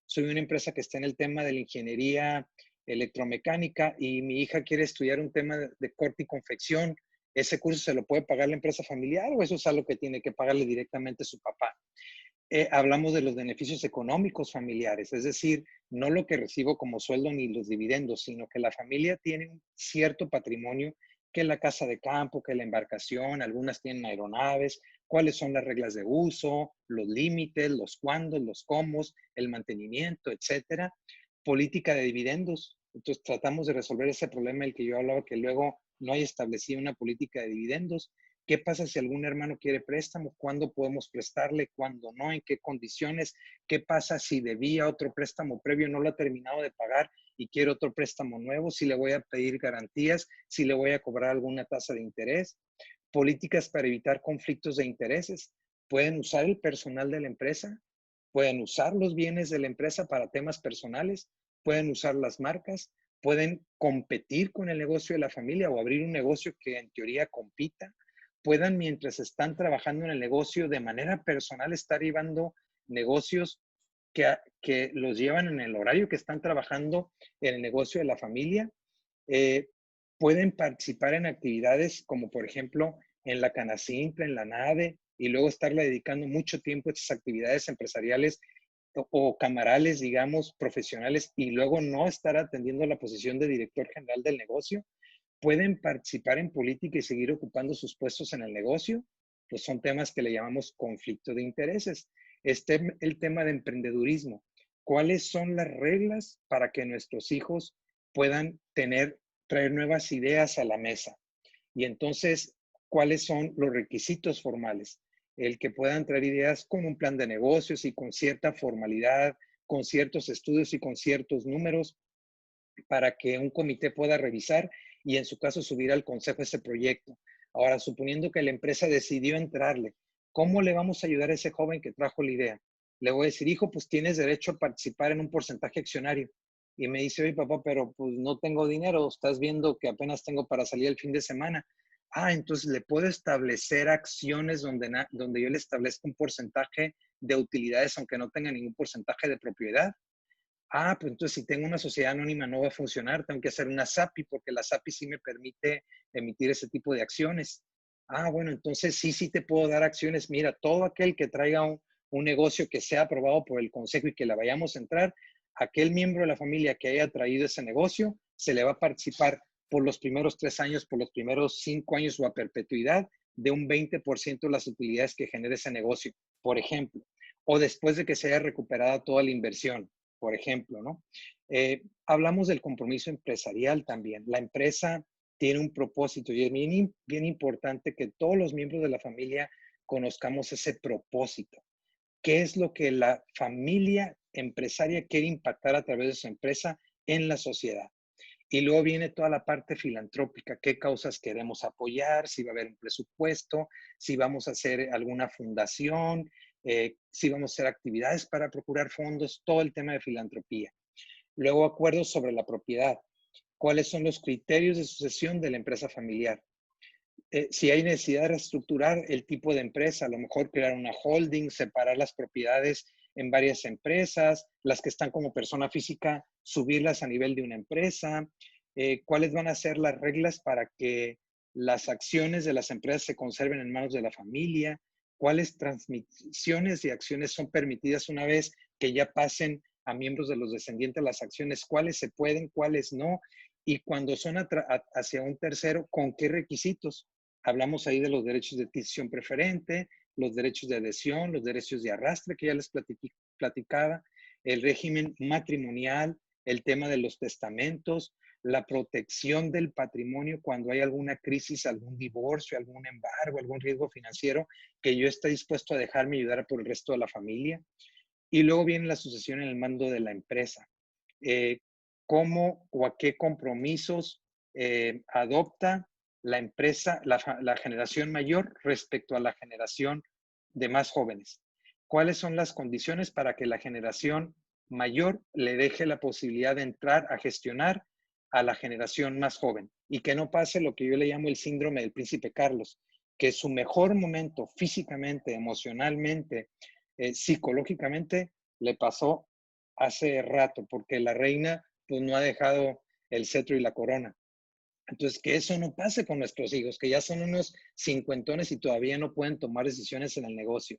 Speaker 2: soy una empresa que está en el tema de la ingeniería electromecánica y mi hija quiere estudiar un tema de corte y confección. ¿Ese curso se lo puede pagar la empresa familiar o eso es algo que tiene que pagarle directamente su papá? Hablamos de los beneficios económicos familiares, es decir, no lo que recibo como sueldo ni los dividendos, sino que la familia tiene un cierto patrimonio, que la casa de campo, que la embarcación, algunas tienen aeronaves, cuáles son las reglas de uso, los límites, los cuándos, los cómo, el mantenimiento, etcétera. Política de dividendos. Entonces tratamos de resolver ese problema del que yo hablaba, que luego no hay establecida una política de dividendos. ¿Qué pasa si algún hermano quiere préstamo? ¿Cuándo podemos prestarle? ¿Cuándo no? ¿En qué condiciones? ¿Qué pasa si debía otro préstamo previo, no lo ha terminado de pagar y quiere otro préstamo nuevo? ¿Si le voy a pedir garantías? ¿Si le voy a cobrar alguna tasa de interés? Políticas para evitar conflictos de intereses. Pueden usar el personal de la empresa, pueden usar los bienes de la empresa para temas personales, pueden usar las marcas, pueden competir con el negocio de la familia o abrir un negocio que en teoría compita, puedan, mientras están trabajando en el negocio de manera personal, estar llevando negocios que los llevan en el horario que están trabajando en el negocio de la familia. Eh, Pueden participar en actividades como, por ejemplo, en la Canacintra, en la NADE, y luego estarle dedicando mucho tiempo a estas actividades empresariales o camarales, digamos, profesionales, y luego no estar atendiendo la posición de director general del negocio. Pueden participar en política y seguir ocupando sus puestos en el negocio. Pues son temas que le llamamos conflicto de intereses. El tema de emprendedurismo. ¿Cuáles son las reglas para que nuestros hijos puedan traer nuevas ideas a la mesa? Y entonces, ¿cuáles son los requisitos formales? El que puedan traer ideas con un plan de negocios y con cierta formalidad, con ciertos estudios y con ciertos números, para que un comité pueda revisar y en su caso subir al consejo ese proyecto. Ahora, suponiendo que la empresa decidió entrarle, ¿cómo le vamos a ayudar a ese joven que trajo la idea? Le voy a decir, hijo, pues tienes derecho a participar en un porcentaje accionario. Y me dice, oye, papá, pero pues no tengo dinero, estás viendo que apenas tengo para salir el fin de semana. Ah, entonces le puedo establecer acciones donde yo le establezca un porcentaje de utilidades, aunque no tenga ningún porcentaje de propiedad. Pues entonces si tengo una sociedad anónima no va a funcionar, tengo que hacer una SAPI porque la SAPI sí me permite emitir ese tipo de acciones. Bueno, entonces sí te puedo dar acciones. Mira, todo aquel que traiga un negocio que sea aprobado por el consejo y que la vayamos a entrar, aquel miembro de la familia que haya traído ese negocio, se le va a participar por los primeros 3 años, por los primeros 5 años o a perpetuidad de un 20% de las utilidades que genere ese negocio, por ejemplo, o después de que se haya recuperado toda la inversión, por ejemplo, ¿no? Hablamos del compromiso empresarial también. La empresa tiene un propósito y es bien importante que todos los miembros de la familia conozcamos ese propósito. ¿Qué es lo que la familia empresaria quiere impactar a través de su empresa en la sociedad? Y luego viene toda la parte filantrópica, qué causas queremos apoyar, si va a haber un presupuesto, si vamos a hacer alguna fundación, si vamos a hacer actividades para procurar fondos, todo el tema de filantropía. Luego acuerdos sobre la propiedad, cuáles son los criterios de sucesión de la empresa familiar. Si hay necesidad de reestructurar el tipo de empresa, a lo mejor crear una holding, separar las propiedades en varias empresas, las que están como persona física, subirlas a nivel de una empresa, cuáles van a ser las reglas para que las acciones de las empresas se conserven en manos de la familia, cuáles transmisiones de acciones son permitidas una vez que ya pasen a miembros de los descendientes las acciones, cuáles se pueden, cuáles no, y cuando son hacia un tercero, con qué requisitos. Hablamos ahí de los derechos de adquisición preferente, los derechos de adhesión, los derechos de arrastre que ya les platicaba, el régimen matrimonial, el tema de los testamentos, la protección del patrimonio cuando hay alguna crisis, algún divorcio, algún embargo, algún riesgo financiero, que yo esté dispuesto a dejarme ayudar por el resto de la familia. Y luego viene la sucesión en el mando de la empresa. ¿Cómo o a qué compromisos adopta la empresa, la generación mayor respecto a la generación de más jóvenes? ¿Cuáles son las condiciones para que la generación mayor le deje la posibilidad de entrar a gestionar a la generación más joven? Y que no pase lo que yo le llamo el síndrome del príncipe Carlos, que su mejor momento físicamente, emocionalmente, psicológicamente, le pasó hace rato, porque la reina pues no ha dejado el cetro y la corona. Entonces, que eso no pase con nuestros hijos, que ya son unos cincuentones y todavía no pueden tomar decisiones en el negocio.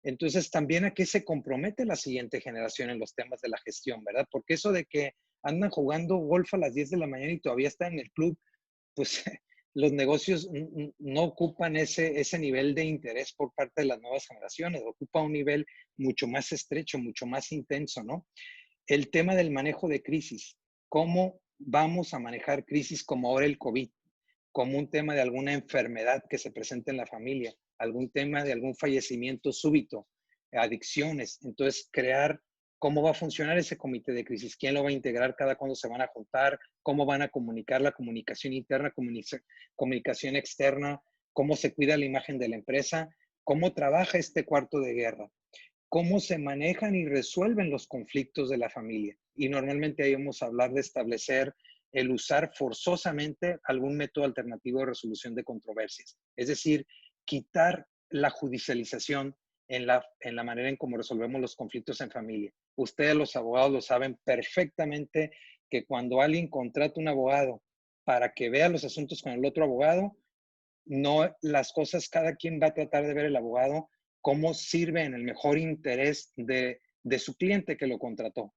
Speaker 2: Entonces, también a qué se compromete la siguiente generación en los temas de la gestión, ¿verdad? Porque eso de que andan jugando golf a las 10 de la mañana y todavía están en el club, pues los negocios no ocupan ese nivel de interés por parte de las nuevas generaciones, ocupa un nivel mucho más estrecho, mucho más intenso, ¿no? El tema del manejo de crisis, cómo vamos a manejar crisis como ahora el COVID, como un tema de alguna enfermedad que se presente en la familia, algún tema de algún fallecimiento súbito, adicciones. Entonces, crear cómo va a funcionar ese comité de crisis, quién lo va a integrar, cada cuándo se van a juntar, cómo van a comunicar la comunicación interna, comunicación externa, cómo se cuida la imagen de la empresa, cómo trabaja este cuarto de guerra, cómo se manejan y resuelven los conflictos de la familia. Y normalmente ahí vamos a hablar de establecer el usar forzosamente algún método alternativo de resolución de controversias. Es decir, quitar la judicialización en la manera en cómo resolvemos los conflictos en familia. Ustedes los abogados lo saben perfectamente que cuando alguien contrata un abogado para que vea los asuntos con el otro abogado, no las cosas, cada quien va a tratar de ver el abogado cómo sirve en el mejor interés de su cliente que lo contrató.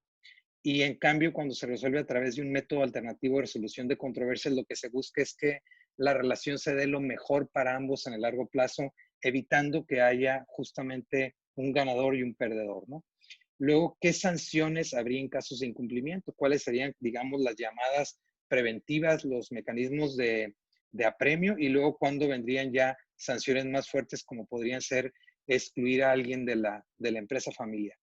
Speaker 2: Y en cambio, cuando se resuelve a través de un método alternativo de resolución de controversias, lo que se busca es que la relación se dé lo mejor para ambos en el largo plazo, evitando que haya justamente un ganador y un perdedor, ¿no? Luego, ¿qué sanciones habría en casos de incumplimiento? ¿Cuáles serían, digamos, las llamadas preventivas, los mecanismos de apremio? Y luego, ¿cuándo vendrían ya sanciones más fuertes como podrían ser excluir a alguien de la empresa familiar?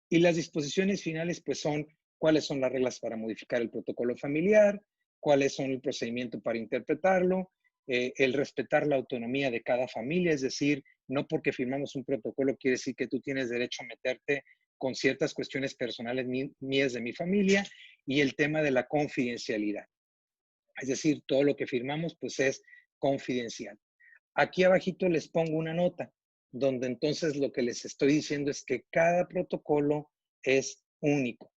Speaker 2: Y las disposiciones finales, pues son cuáles son las reglas para modificar el protocolo familiar, cuáles son el procedimiento para interpretarlo, el respetar la autonomía de cada familia, es decir, no porque firmamos un protocolo quiere decir que tú tienes derecho a meterte con ciertas cuestiones personales mías de mi familia, y el tema de la confidencialidad. Es decir, todo lo que firmamos pues es confidencial. Aquí abajito les pongo una nota, donde entonces lo que les estoy diciendo es que cada protocolo es único.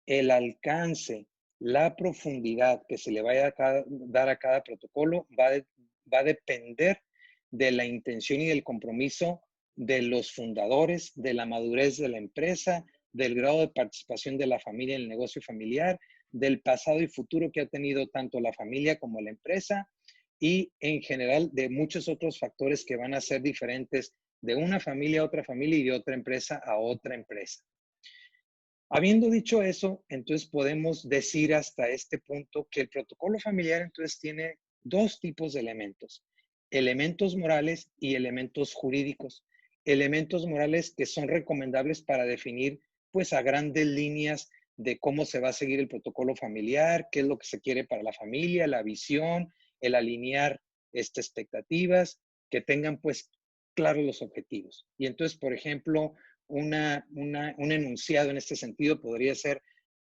Speaker 2: el alcance, la profundidad que se le vaya a dar a cada protocolo va a depender de la intención y del compromiso de los fundadores, de la madurez de la empresa, del grado de participación de la familia en el negocio familiar, del pasado y futuro que ha tenido tanto la familia como la empresa y en general de muchos otros factores que van a ser diferentes de una familia a otra familia y de otra empresa a otra empresa. Habiendo dicho eso, entonces podemos decir hasta este punto que el protocolo familiar entonces tiene dos tipos de elementos: elementos morales y elementos jurídicos. Elementos morales que son recomendables para definir pues a grandes líneas de cómo se va a seguir el protocolo familiar, qué es lo que se quiere para la familia, la visión, el alinear expectativas, que tengan pues claros los objetivos. Y entonces, por ejemplo, un enunciado en este sentido podría ser: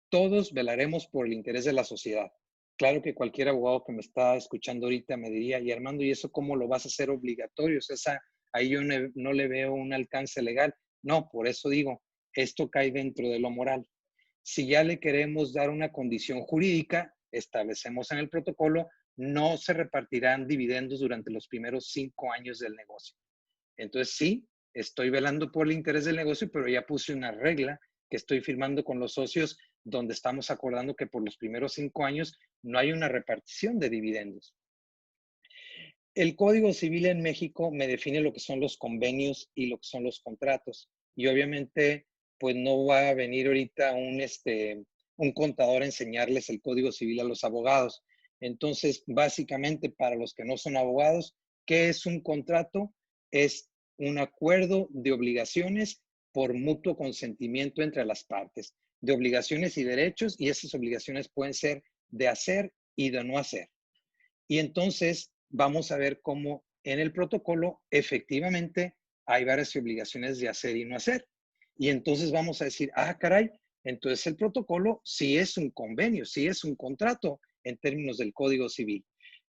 Speaker 2: todos velaremos por el interés de la sociedad. Claro que cualquier abogado que me está escuchando ahorita me diría: y Armando, ¿y eso cómo lo vas a hacer obligatorio? O sea, ahí yo no le veo un alcance legal. No, por eso digo, esto cae dentro de lo moral. Si ya le queremos dar una condición jurídica, establecemos en el protocolo: no se repartirán dividendos durante los primeros 5 años del negocio. Entonces, sí, estoy velando por el interés del negocio, pero ya puse una regla que estoy firmando con los socios donde estamos acordando que por los primeros 5 años no hay una repartición de dividendos. El Código Civil en México me define lo que son los convenios y lo que son los contratos. Y obviamente, pues no va a venir ahorita un contador a enseñarles el Código Civil a los abogados. Entonces, básicamente, para los que no son abogados, ¿qué es un contrato? Es un acuerdo de obligaciones por mutuo consentimiento entre las partes, de obligaciones y derechos, y esas obligaciones pueden ser de hacer y de no hacer. Y entonces vamos a ver cómo en el protocolo efectivamente hay varias obligaciones de hacer y no hacer. Y entonces vamos a decir: ah, caray, entonces el protocolo sí es un convenio, sí es un contrato en términos del Código Civil.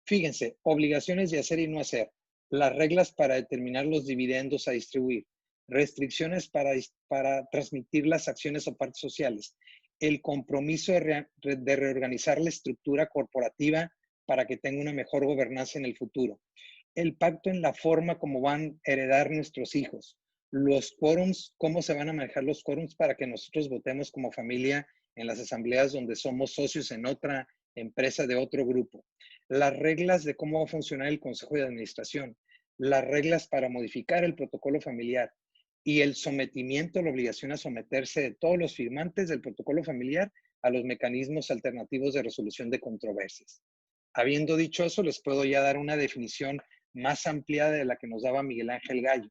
Speaker 2: Fíjense, obligaciones de hacer y no hacer, las reglas para determinar los dividendos a distribuir, restricciones para transmitir las acciones o partes sociales, el compromiso de reorganizar la estructura corporativa para que tenga una mejor gobernanza en el futuro, el pacto en la forma como van a heredar nuestros hijos, los quórums, cómo se van a manejar los quórums para que nosotros votemos como familia en las asambleas donde somos socios en otra empresa de otro grupo, las reglas de cómo va a funcionar el consejo de administración, las reglas para modificar el protocolo familiar y el sometimiento, la obligación a someterse de todos los firmantes del protocolo familiar a los mecanismos alternativos de resolución de controversias. Habiendo dicho eso, les puedo ya dar una definición más ampliada de la que nos daba Miguel Ángel Gallo.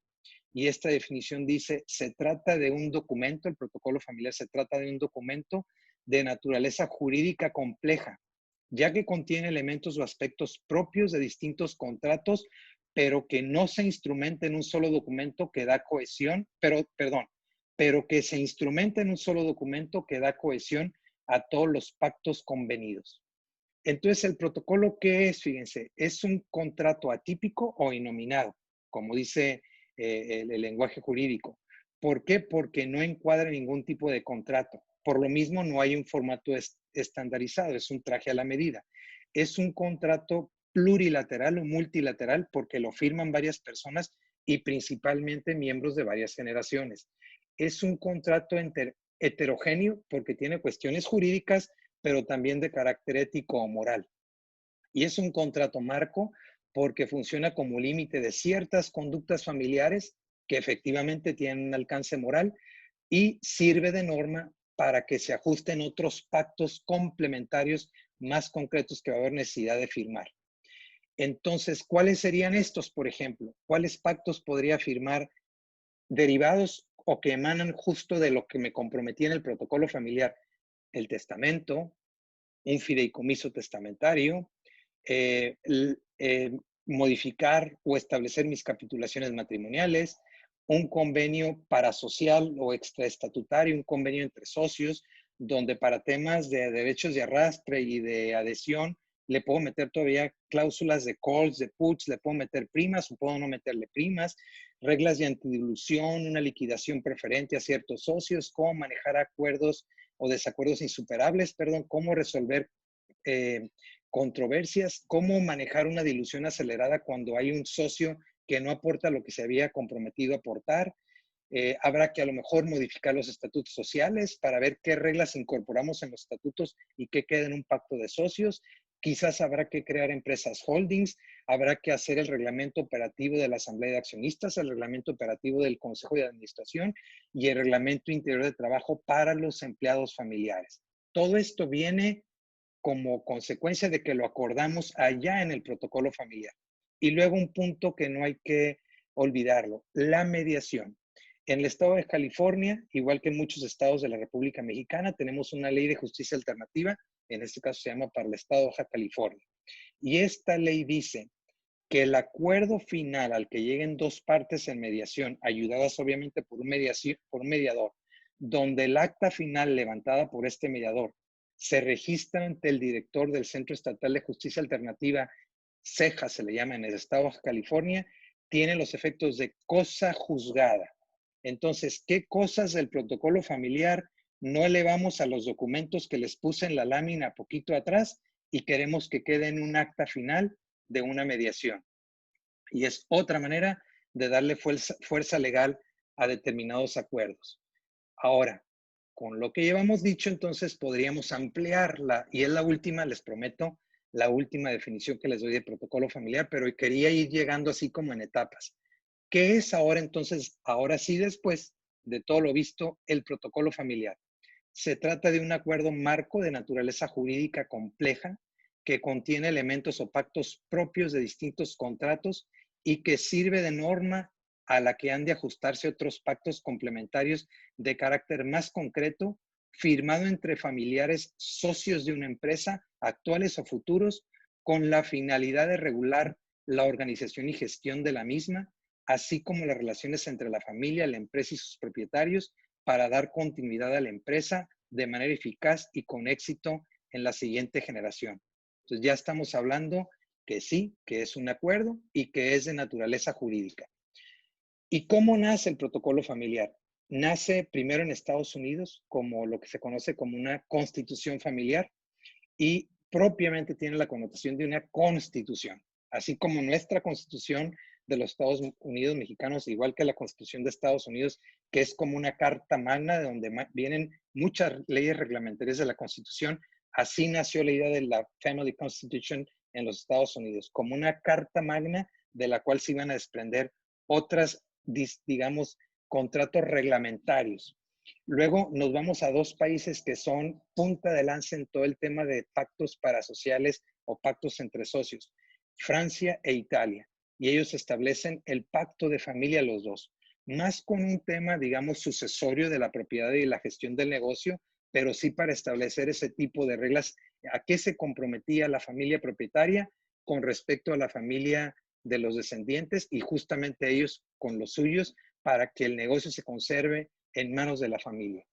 Speaker 2: Y esta definición dice: se trata de un documento, el protocolo familiar se trata de un documento de naturaleza jurídica compleja, ya que contiene elementos o aspectos propios de distintos contratos, pero que no se instrumenta en un solo documento que da cohesión, pero que se instrumenta en un solo documento que da cohesión a todos los pactos convenidos. Entonces, ¿el protocolo qué es? Fíjense, es un contrato atípico o innominado, como dice el lenguaje jurídico. ¿Por qué? Porque no encuadra ningún tipo de contrato. Por lo mismo, no hay un formato estandarizado, es un traje a la medida. Es un contrato plurilateral o multilateral porque lo firman varias personas y principalmente miembros de varias generaciones. Es un contrato heterogéneo porque tiene cuestiones jurídicas, pero también de carácter ético o moral. Y es un contrato marco porque funciona como límite de ciertas conductas familiares que efectivamente tienen un alcance moral y sirve de norma para que se ajusten otros pactos complementarios más concretos que va a haber necesidad de firmar. Entonces, ¿cuáles serían estos, por ejemplo? ¿Cuáles pactos podría firmar derivados o que emanan justo de lo que me comprometí en el protocolo familiar? El testamento, un fideicomiso testamentario, eh, modificar o establecer mis capitulaciones matrimoniales, un convenio parasocial o extraestatutario, un convenio entre socios, donde para temas de derechos de arrastre y de adhesión le puedo meter todavía cláusulas de calls, de puts, le puedo meter primas o puedo no meterle primas, reglas de antidilución, una liquidación preferente a ciertos socios, cómo manejar acuerdos o desacuerdos insuperables, perdón, cómo resolver controversias, cómo manejar una dilución acelerada cuando hay un socio que no aporta lo que se había comprometido a aportar. Habrá que a lo mejor modificar los estatutos sociales para ver qué reglas incorporamos en los estatutos y qué queda en un pacto de socios. Quizás habrá que crear empresas holdings, habrá que hacer el reglamento operativo de la Asamblea de Accionistas, el reglamento operativo del Consejo de Administración y el reglamento interior de trabajo para los empleados familiares. Todo esto viene como consecuencia de que lo acordamos allá en el protocolo familiar. Y luego un punto que no hay que olvidarlo, la mediación. En el estado de California, igual que en muchos estados de la República Mexicana, tenemos una ley de justicia alternativa, en este caso se llama para el estado de Baja California. Y esta ley dice que el acuerdo final al que lleguen dos partes en mediación, ayudadas obviamente por un mediador, donde el acta final levantada por este mediador se registra ante el director del Centro Estatal de Justicia Alternativa, CEJA se le llama en el estado de Baja California, tiene los efectos de cosa juzgada. Entonces, ¿qué cosas del protocolo familiar no elevamos a los documentos que les puse en la lámina poquito atrás y queremos que quede en un acta final de una mediación? Y es otra manera de darle fuerza legal a determinados acuerdos. Ahora, con lo que llevamos dicho, entonces podríamos ampliarla, y es la última, les prometo, la última definición que les doy de protocolo familiar, pero quería ir llegando así como en etapas. ¿Qué es ahora entonces, ahora sí después de todo lo visto, el protocolo familiar? Se trata de un acuerdo marco de naturaleza jurídica compleja que contiene elementos o pactos propios de distintos contratos y que sirve de norma a la que han de ajustarse otros pactos complementarios de carácter más concreto, firmado entre familiares socios de una empresa, actuales o futuros, con la finalidad de regular la organización y gestión de la misma, así como las relaciones entre la familia, la empresa y sus propietarios, para dar continuidad a la empresa de manera eficaz y con éxito en la siguiente generación. Entonces ya estamos hablando que sí, que es un acuerdo y que es de naturaleza jurídica. ¿Y cómo nace el protocolo familiar? Nace primero en Estados Unidos como lo que se conoce como una constitución familiar y propiamente tiene la connotación de una constitución, así como nuestra constitución de los Estados Unidos mexicanos, igual que la constitución de Estados Unidos, que es como una carta magna de donde vienen muchas leyes reglamentarias de la constitución. Así nació la idea de la Family Constitution en los Estados Unidos, como una carta magna de la cual se iban a desprender otras, digamos, contratos reglamentarios. Luego nos vamos a dos países que son punta de lanza en todo el tema de pactos parasociales o pactos entre socios, Francia e Italia. Y ellos establecen el pacto de familia los dos, más con un tema, digamos, sucesorio de la propiedad y la gestión del negocio, pero sí para establecer ese tipo de reglas a qué se comprometía la familia propietaria con respecto a la familia de los descendientes y justamente ellos con los suyos para que el negocio se conserve en manos de la familia.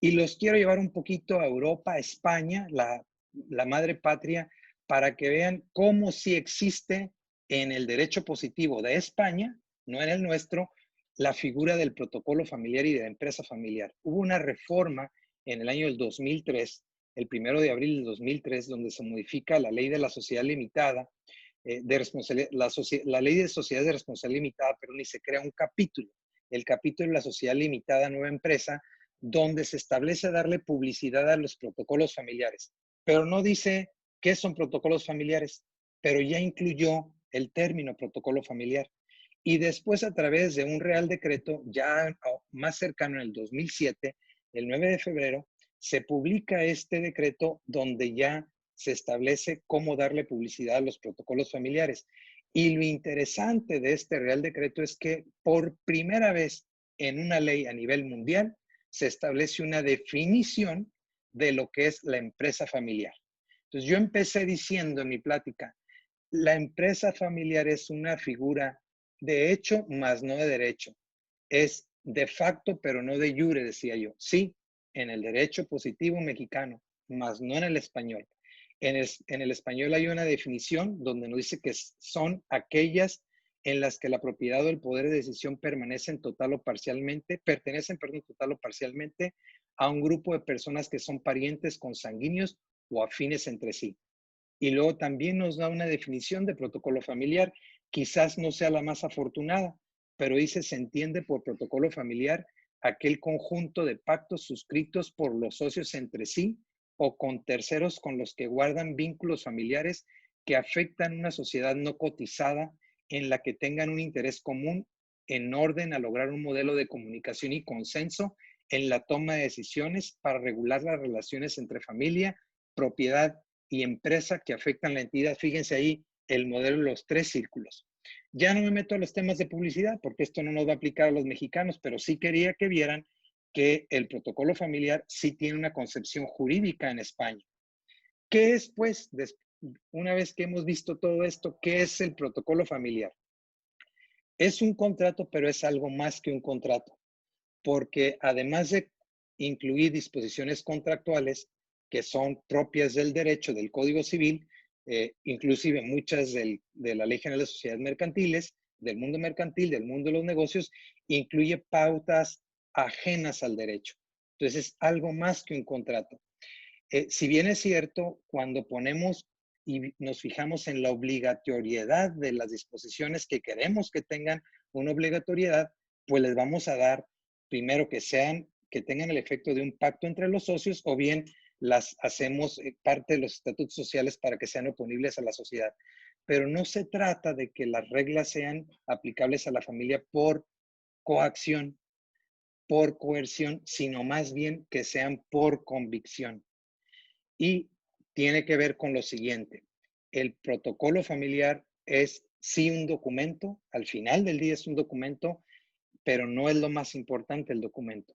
Speaker 2: Y los quiero llevar un poquito a Europa, a España, la madre patria, para que vean cómo sí existe en el derecho positivo de España, no en el nuestro, la figura del protocolo familiar y de la empresa familiar. Hubo una reforma en el año del 2003, el 1 de abril del 2003, donde se modifica la ley de la sociedad limitada, de responsabilidad, la ley de sociedades de responsabilidad limitada, pero ni se crea un capítulo, el capítulo de la sociedad limitada nueva empresa, donde se establece darle publicidad a los protocolos familiares, pero no dice qué son protocolos familiares, pero ya incluyó el término protocolo familiar. Y después a través de un real decreto, ya más cercano en el 2007, el 9 de febrero, se publica este decreto donde ya se establece cómo darle publicidad a los protocolos familiares. Y lo interesante de este Real Decreto es que por primera vez en una ley a nivel mundial se establece una definición de lo que es la empresa familiar. Entonces yo empecé diciendo en mi plática, la empresa familiar es una figura de hecho más no de derecho. Es de facto pero no de jure, decía yo. Sí, en el derecho positivo mexicano, más no en el español. En el español hay una definición donde nos dice que son aquellas en las que la propiedad o el poder de decisión pertenecen total o parcialmente a un grupo de personas que son parientes consanguíneos o afines entre sí. Y luego también nos da una definición de protocolo familiar. Quizás no sea la más afortunada, pero dice se entiende por protocolo familiar aquel conjunto de pactos suscritos por los socios entre sí o con terceros con los que guardan vínculos familiares que afectan una sociedad no cotizada en la que tengan un interés común en orden a lograr un modelo de comunicación y consenso en la toma de decisiones para regular las relaciones entre familia, propiedad y empresa que afectan la entidad. Fíjense ahí el modelo de los 3 círculos. Ya no me meto a los temas de publicidad porque esto no nos va a aplicar a los mexicanos, pero sí quería que vieran que el protocolo familiar sí tiene una concepción jurídica en España. ¿Qué es, pues, una vez que hemos visto todo esto, qué es el protocolo familiar? Es un contrato, pero es algo más que un contrato, porque además de incluir disposiciones contractuales que son propias del derecho del Código Civil, inclusive muchas de la Ley General de Sociedades Mercantiles, del mundo mercantil, del mundo de los negocios, incluye pautas ajenas al derecho. Entonces es algo más que un contrato. Si bien es cierto, cuando ponemos y nos fijamos en la obligatoriedad de las disposiciones que queremos que tengan una obligatoriedad, pues les vamos a dar primero que tengan el efecto de un pacto entre los socios o bien las hacemos parte de los estatutos sociales para que sean oponibles a la sociedad. Pero no se trata de que las reglas sean aplicables a la familia por coacción, por coerción, sino más bien que sean por convicción. Y tiene que ver con lo siguiente. El protocolo familiar es sí un documento, al final del día es un documento, pero no es lo más importante el documento.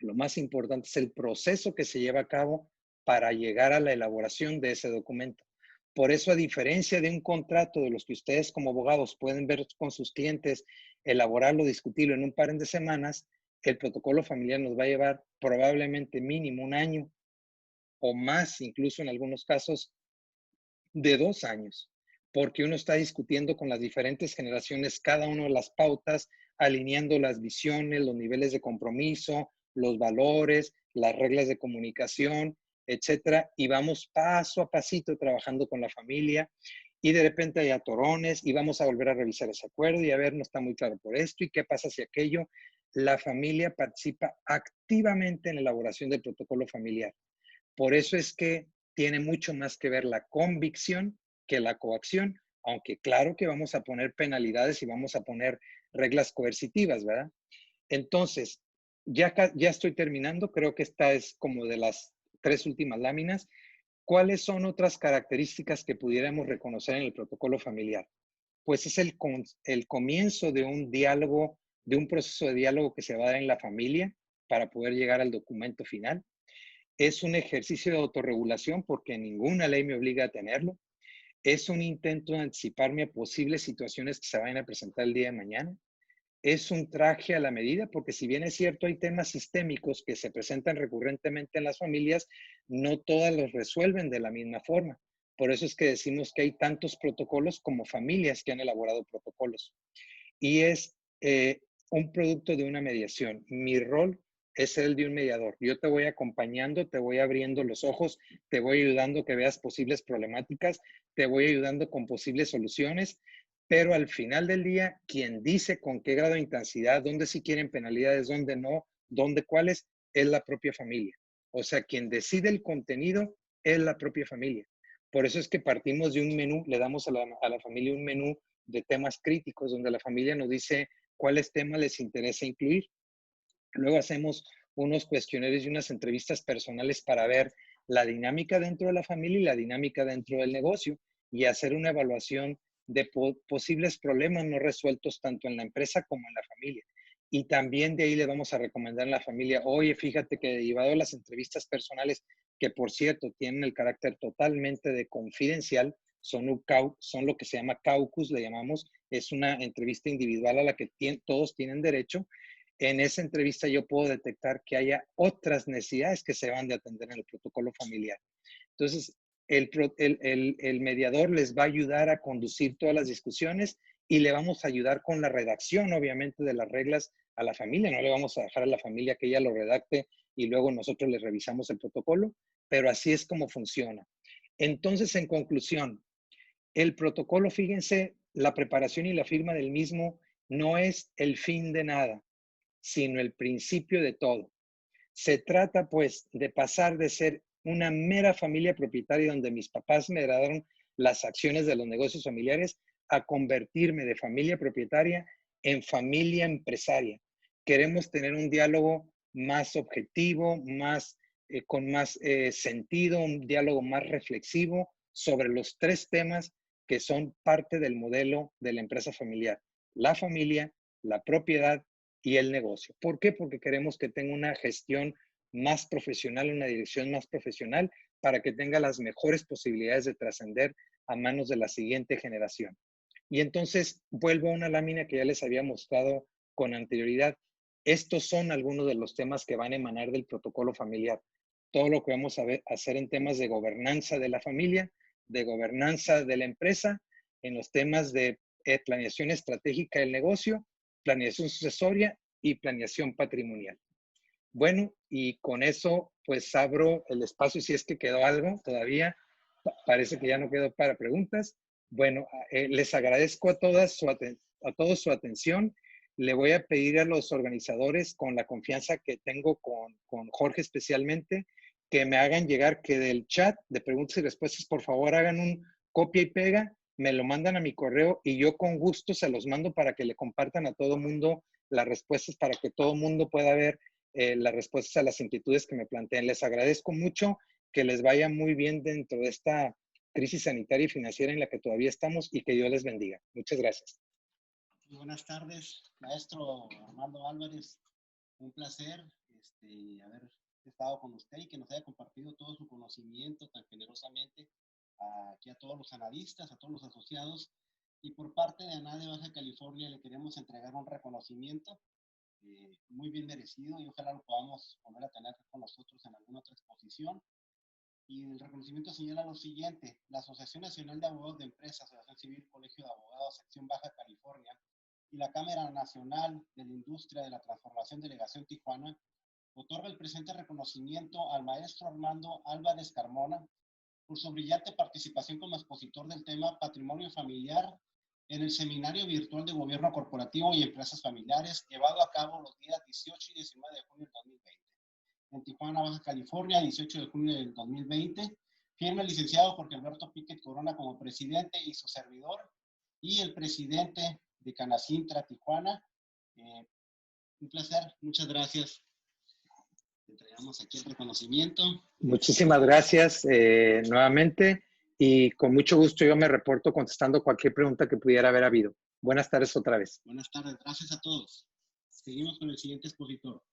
Speaker 2: Lo más importante es el proceso que se lleva a cabo para llegar a la elaboración de ese documento. Por eso, a diferencia de un contrato de los que ustedes como abogados pueden ver con sus clientes, elaborarlo, discutirlo en un par de semanas, el protocolo familiar nos va a llevar probablemente mínimo un año o más, incluso en algunos casos, de 2 años, porque uno está discutiendo con las diferentes generaciones cada una de las pautas, alineando las visiones, los niveles de compromiso, los valores, las reglas de comunicación, etcétera, y vamos paso a pasito trabajando con la familia y de repente hay atorones y vamos a volver a revisar ese acuerdo y a ver, no está muy claro por esto y qué pasa si aquello. La familia participa activamente en la elaboración del protocolo familiar. Por eso es que tiene mucho más que ver la convicción que la coacción, aunque claro que vamos a poner penalidades y vamos a poner reglas coercitivas, ¿verdad? Entonces, ya estoy terminando, creo que esta es como de las 3 últimas láminas. ¿Cuáles son otras características que pudiéramos reconocer en el protocolo familiar? Pues es el comienzo de un diálogo, de un proceso de diálogo que se va a dar en la familia para poder llegar al documento final. Es un ejercicio de autorregulación porque ninguna ley me obliga a tenerlo. Es un intento de anticiparme a posibles situaciones que se vayan a presentar el día de mañana. Es un traje a la medida porque si bien es cierto hay temas sistémicos que se presentan recurrentemente en las familias, no todas los resuelven de la misma forma. Por eso es que decimos que hay tantos protocolos como familias que han elaborado protocolos. Y es un producto de una mediación. Mi rol es ser el de un mediador. Yo te voy acompañando, te voy abriendo los ojos, te voy ayudando a que veas posibles problemáticas, te voy ayudando con posibles soluciones, pero al final del día, quien dice con qué grado de intensidad, dónde sí quieren penalidades, dónde no, dónde cuáles, es la propia familia. O sea, quien decide el contenido es la propia familia. Por eso es que partimos de un menú, le damos a la familia un menú de temas críticos donde la familia nos dice cuáles temas les interesa incluir. Luego hacemos unos cuestionarios y unas entrevistas personales para ver la dinámica dentro de la familia y la dinámica dentro del negocio y hacer una evaluación de posibles problemas no resueltos tanto en la empresa como en la familia. Y también de ahí le vamos a recomendar a la familia, oye, fíjate que derivado de las entrevistas personales, que por cierto tienen el carácter totalmente de confidencial, son lo que se llama caucus, le llamamos, es una entrevista individual a la que todos tienen derecho. En esa entrevista yo puedo detectar que haya otras necesidades que se van de atender en el protocolo familiar. Entonces, el mediador les va a ayudar a conducir todas las discusiones y le vamos a ayudar con la redacción, obviamente, de las reglas a la familia. No le vamos a dejar a la familia que ella lo redacte y luego nosotros les revisamos el protocolo, pero así es como funciona. Entonces, en conclusión, el protocolo, fíjense, la preparación y la firma del mismo no es el fin de nada, sino el principio de todo. Se trata, pues, de pasar de ser una mera familia propietaria donde mis papás me heredaron las acciones de los negocios familiares a convertirme de familia propietaria en familia empresaria. Queremos tener un diálogo más objetivo, con más sentido, un diálogo más reflexivo sobre los tres temas que son parte del modelo de la empresa familiar: la familia, la propiedad y el negocio. ¿Por qué? Porque queremos que tenga una gestión más profesional, una dirección más profesional, para que tenga las mejores posibilidades de trascender a manos de la siguiente generación. Y entonces vuelvo a una lámina que ya les había mostrado con anterioridad. Estos son algunos de los temas que van a emanar del protocolo familiar. Todo lo que vamos a hacer en temas de gobernanza de la familia, de gobernanza de la empresa, en los temas de planeación estratégica del negocio, planeación sucesoria y planeación patrimonial. Bueno, y con eso pues abro el espacio si es que quedó algo todavía. Parece que ya no quedó para preguntas. Bueno, les agradezco a todos su atención. Le voy a pedir a los organizadores, con la confianza que tengo con Jorge especialmente, que me hagan llegar, que del chat de preguntas y respuestas, por favor, hagan un copia y pega, me lo mandan a mi correo y yo con gusto se los mando para que le compartan a todo mundo las respuestas, para que todo mundo pueda ver las respuestas a las inquietudes que me planteen. Les agradezco mucho, que les vaya muy bien dentro de esta crisis sanitaria y financiera en la que todavía estamos, y que Dios les bendiga. Muchas gracias.
Speaker 3: Muy buenas tardes, maestro Armando Álvarez. Un placer haber estado con usted y que nos haya compartido todo su conocimiento tan generosamente aquí a todos los analistas, a todos los asociados. Y por parte de ANADE Baja California le queremos entregar un reconocimiento muy bien merecido, y ojalá lo podamos volver a tener con nosotros en alguna otra exposición. Y el reconocimiento señala lo siguiente: la Asociación Nacional de Abogados de Empresas, Asociación Civil, Colegio de Abogados, Sección Baja California, y la Cámara Nacional de la Industria de la Transformación, Delegación Tijuana, otorga el presente reconocimiento al maestro Armando Álvarez Carmona por su brillante participación como expositor del tema Patrimonio Familiar en el Seminario Virtual de Gobierno Corporativo y Empresas Familiares, llevado a cabo los días 18 y 19 de junio del 2020. En Tijuana, Baja California, 18 de junio del 2020. Firma el licenciado Jorge Alberto Piquet Corona como presidente y su servidor, y el presidente de Canacintra, Tijuana. Un placer, muchas gracias. Entregamos aquí el reconocimiento.
Speaker 2: Muchísimas gracias nuevamente, y con mucho gusto yo me reporto contestando cualquier pregunta que pudiera haber habido. Buenas tardes otra vez.
Speaker 3: Buenas tardes, gracias a todos. Seguimos con el siguiente expositor.